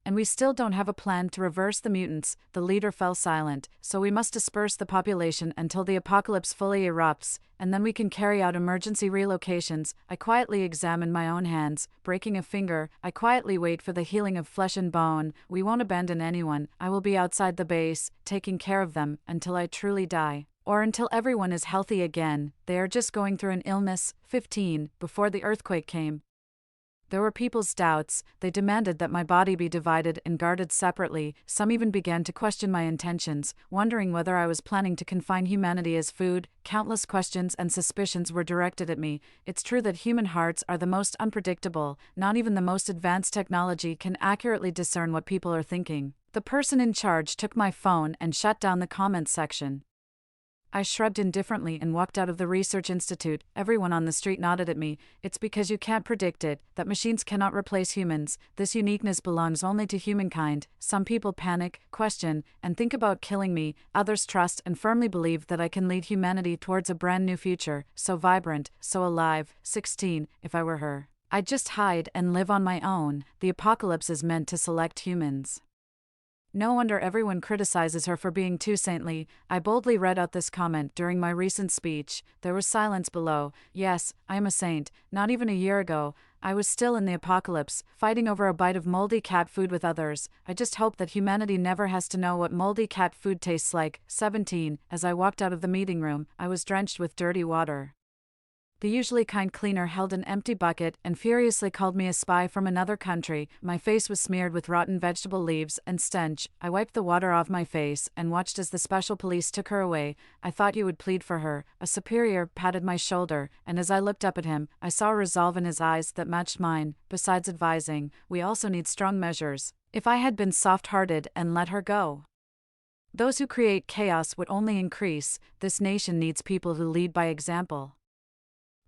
And we still don't have a plan to reverse the mutants. The leader fell silent, so we must disperse the population until the apocalypse fully erupts, and then we can carry out emergency relocations. I quietly examine my own hands, breaking a finger. I quietly wait for the healing of flesh and bone. We won't abandon anyone. I will be outside the base, taking care of them, until I truly die. Or until everyone is healthy again. They are just going through an illness. 15. Before the earthquake came, there were people's doubts. They demanded that my body be divided and guarded separately. Some even began to question my intentions, wondering whether I was planning to confine humanity as food. Countless questions and suspicions were directed at me. It's true that human hearts are the most unpredictable. Not even the most advanced technology can accurately discern what people are thinking. The person in charge took my phone and shut down the comments section. I shrugged indifferently and walked out of the research institute. Everyone on the street nodded at me. It's because you can't predict it, that machines cannot replace humans. This uniqueness belongs only to humankind. Some people panic, question, and think about killing me. Others trust and firmly believe that I can lead humanity towards a brand new future, so vibrant, so alive. 16. If I were her, I'd just hide and live on my own. The apocalypse is meant to select humans. No wonder everyone criticizes her for being too saintly. I boldly read out this comment during my recent speech. There was silence below. Yes, I am a saint. Not even a year ago, I was still in the apocalypse, fighting over a bite of moldy cat food with others. I just hope that humanity never has to know what moldy cat food tastes like. 17. As I walked out of the meeting room, I was drenched with dirty water. The usually kind cleaner held an empty bucket and furiously called me a spy from another country. My face was smeared with rotten vegetable leaves and stench. I wiped the water off my face and watched as the special police took her away. I thought you would plead for her. A superior patted my shoulder, and as I looked up at him, I saw resolve in his eyes that matched mine. Besides advising, we also need strong measures. If I had been soft-hearted and let her go, those who create chaos would only increase. This nation needs people who lead by example.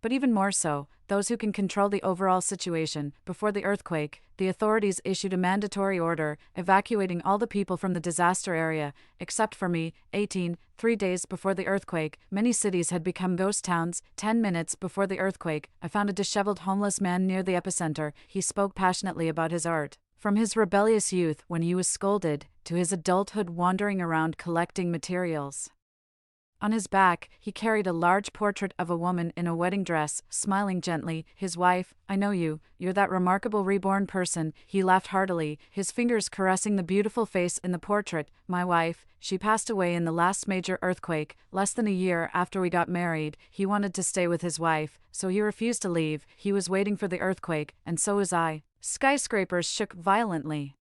But even more so, those who can control the overall situation. Before the earthquake, the authorities issued a mandatory order, evacuating all the people from the disaster area, except for me. 18. 3 days before the earthquake, many cities had become ghost towns. 10 minutes before the earthquake, I found a disheveled homeless man near the epicenter. He spoke passionately about his art. From his rebellious youth, when he was scolded, to his adulthood wandering around collecting materials. On his back, he carried a large portrait of a woman in a wedding dress, smiling gently. His wife. I know you. You're that remarkable reborn person. He laughed heartily, his fingers caressing the beautiful face in the portrait. My wife. She passed away in the last major earthquake, less than a year after we got married. He wanted to stay with his wife, so he refused to leave. He was waiting for the earthquake, and so was I. Skyscrapers shook violently.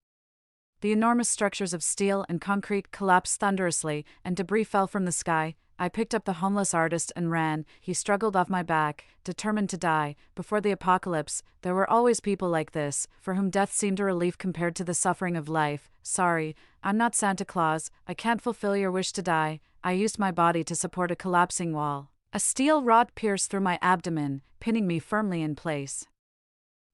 The enormous structures of steel and concrete collapsed thunderously, and debris fell from the sky. I picked up the homeless artist and ran. He struggled off my back, determined to die. Before the apocalypse, there were always people like this, for whom death seemed a relief compared to the suffering of life. Sorry, I'm not Santa Claus. I can't fulfill your wish to die. I used my body to support a collapsing wall. A steel rod pierced through my abdomen, pinning me firmly in place.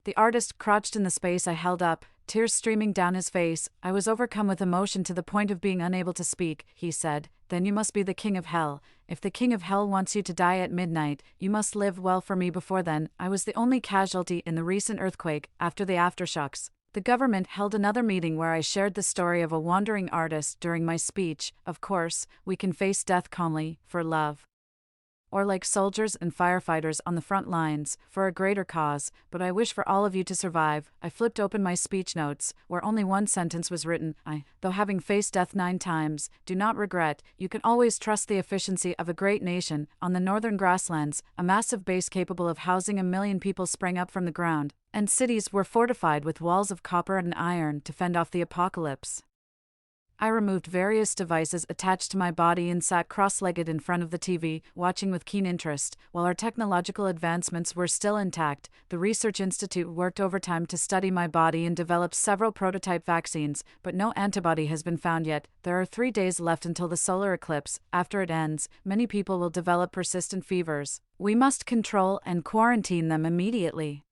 The artist crouched in the space I held up, tears streaming down his face. I was overcome with emotion to the point of being unable to speak. He said, "Then you must be the king of hell. If the king of hell wants you to die at midnight, you must live well for me before then." I was the only casualty in the recent earthquake. After the aftershocks, the government held another meeting where I shared the story of a wandering artist during my speech. Of course, we can face death calmly, for love. or like soldiers and firefighters on the front lines, for a greater cause, but I wish for all of you to survive. I flipped open my speech notes, where only one sentence was written. Though having faced death 9 times, do not regret. You can always trust the efficiency of a great nation. On the northern grasslands, a massive base capable of housing 1 million people sprang up from the ground, and cities were fortified with walls of copper and iron to fend off the apocalypse. I removed various devices attached to my body and sat cross-legged in front of the TV, watching with keen interest. While our technological advancements were still intact, the Research Institute worked overtime to study my body and develop several prototype vaccines, but no antibody has been found yet. There are 3 days left until the solar eclipse. After it ends, many people will develop persistent fevers. We must control and quarantine them immediately.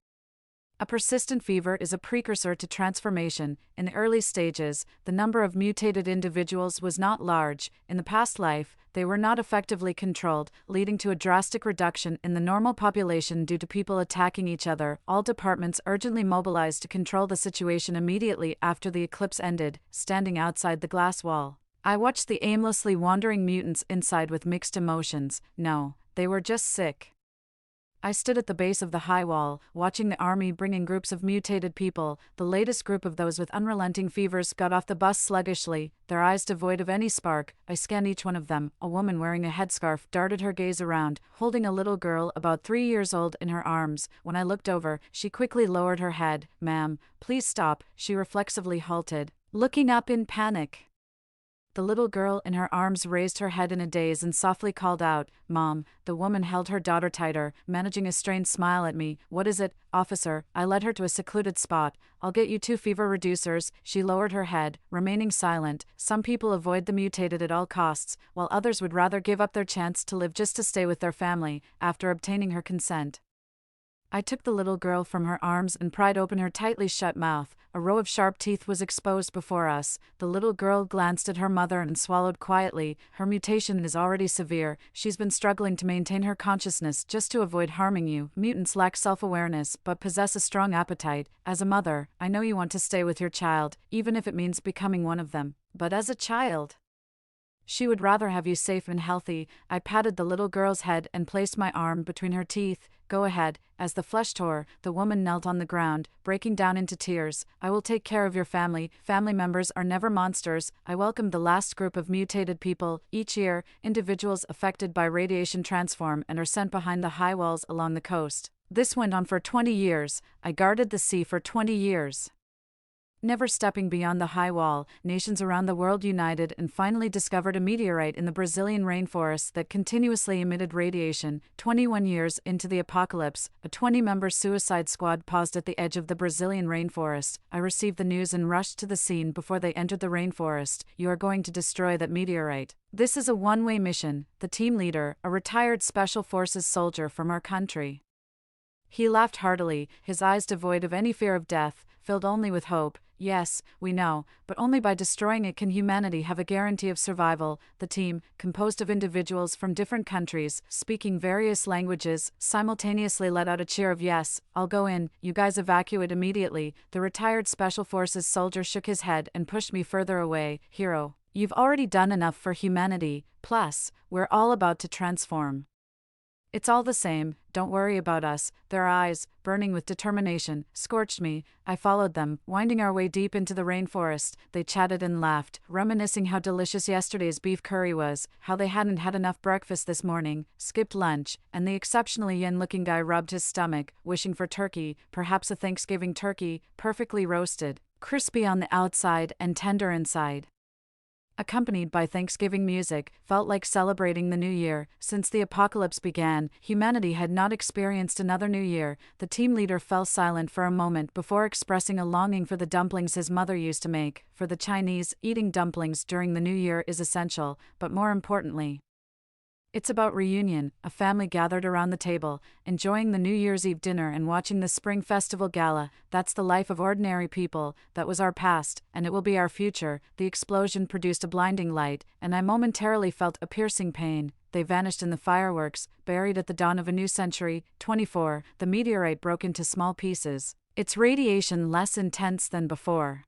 A persistent fever is a precursor to transformation. In the early stages, the number of mutated individuals was not large. In the past life, they were not effectively controlled, leading to a drastic reduction in the normal population due to people attacking each other. All departments urgently mobilized to control the situation immediately after the eclipse ended, standing outside the glass wall. I watched the aimlessly wandering mutants inside with mixed emotions. No, they were just sick. I stood at the base of the high wall, watching the army bring in groups of mutated people. The latest group of those with unrelenting fevers got off the bus sluggishly, their eyes devoid of any spark. I scanned each one of them. A woman wearing a headscarf darted her gaze around, holding a little girl about 3 years old in her arms. When I looked over, she quickly lowered her head. "Ma'am, please stop," she reflexively halted, looking up in panic. The little girl in her arms raised her head in a daze and softly called out, "Mom." The woman held her daughter tighter, managing a strained smile at me. "What is it, officer?" I led her to a secluded spot. "I'll get you 2 fever reducers." She lowered her head, remaining silent. Some people avoid the mutated at all costs, while others would rather give up their chance to live just to stay with their family. After obtaining her consent, I took the little girl from her arms and pried open her tightly shut mouth. A row of sharp teeth was exposed before us. The little girl glanced at her mother and swallowed quietly. Her mutation is already severe. She's been struggling to maintain her consciousness just to avoid harming you. Mutants lack self-awareness but possess a strong appetite. As a mother, I know you want to stay with your child, even if it means becoming one of them. But as a child, she would rather have you safe and healthy. I patted the little girl's head and placed my arm between her teeth. "Go ahead." As the flesh tore, the woman knelt on the ground, breaking down into tears. "I will take care of your family. Family members are never monsters." I welcomed the last group of mutated people. Each year, individuals affected by radiation transform and are sent behind the high walls along the coast. This went on for 20 years. I guarded the sea for 20 years. Never stepping beyond the high wall, nations around the world united and finally discovered a meteorite in the Brazilian rainforest that continuously emitted radiation. 21 years into the apocalypse, a 20-member suicide squad paused at the edge of the Brazilian rainforest. I received the news and rushed to the scene before they entered the rainforest. "You are going to destroy that meteorite. This is a one-way mission." The team leader, a retired Special Forces soldier from our country, he laughed heartily, his eyes devoid of any fear of death, filled only with hope. "Yes, we know, but only by destroying it can humanity have a guarantee of survival." The team, composed of individuals from different countries, speaking various languages, simultaneously let out a cheer of "Yes, I'll go in, you guys evacuate immediately." The retired Special Forces soldier shook his head and pushed me further away. "Hero, you've already done enough for humanity, plus, we're all about to transform. It's all the same, don't worry about us." Their eyes, burning with determination, scorched me. I followed them, winding our way deep into the rainforest. They chatted and laughed, reminiscing how delicious yesterday's beef curry was, how they hadn't had enough breakfast this morning, skipped lunch, and the exceptionally yin-looking guy rubbed his stomach, wishing for turkey, perhaps a Thanksgiving turkey, perfectly roasted, crispy on the outside and tender inside, accompanied by Thanksgiving music, felt like celebrating the new year. Since the apocalypse began, humanity had not experienced another new year. The team leader fell silent for a moment before expressing a longing for the dumplings his mother used to make. For the Chinese, eating dumplings during the new year is essential, but more importantly, it's about reunion, a family gathered around the table, enjoying the New Year's Eve dinner and watching the Spring Festival Gala. That's the life of ordinary people. That was our past, and it will be our future. The explosion produced a blinding light, and I momentarily felt a piercing pain. They vanished in the fireworks, buried at the dawn of a new century. 24. The meteorite broke into small pieces, its radiation less intense than before.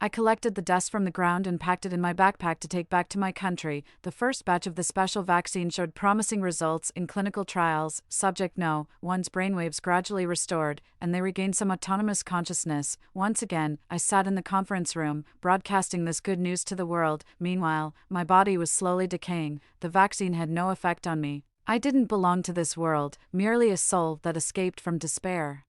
I collected the dust from the ground and packed it in my backpack to take back to my country. The first batch of the special vaccine showed promising results in clinical trials. Subject no, one's brainwaves gradually restored, and they regained some autonomous consciousness. Once again, I sat in the conference room, broadcasting this good news to the world. Meanwhile, my body was slowly decaying. The vaccine had no effect on me. I didn't belong to this world, merely a soul that escaped from despair.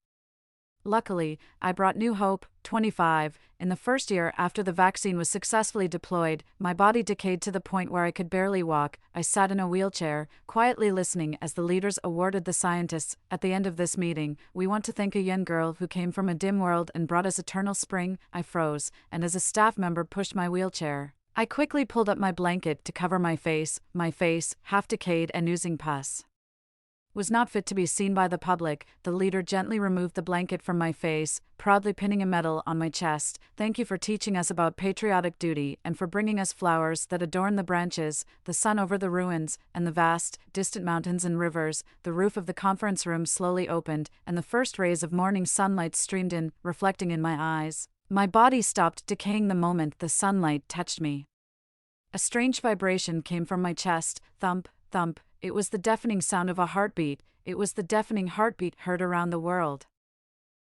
Luckily, I brought new hope. 25. In the first year after the vaccine was successfully deployed, my body decayed to the point where I could barely walk. I sat in a wheelchair, quietly listening as the leaders awarded the scientists. At the end of this meeting, we want to thank a young girl who came from a dim world and brought us eternal spring. I froze, and as a staff member pushed my wheelchair, I quickly pulled up my blanket to cover my face, half decayed and oozing pus, was not fit to be seen by the public. The leader gently removed the blanket from my face, proudly pinning a medal on my chest. Thank you for teaching us about patriotic duty and for bringing us flowers that adorn the branches, the sun over the ruins, and the vast, distant mountains and rivers. The roof of the conference room slowly opened, and the first rays of morning sunlight streamed in, reflecting in my eyes. My body stopped decaying the moment the sunlight touched me. A strange vibration came from my chest. Thump, thump. It was the deafening sound of a heartbeat. It was the deafening heartbeat heard around the world.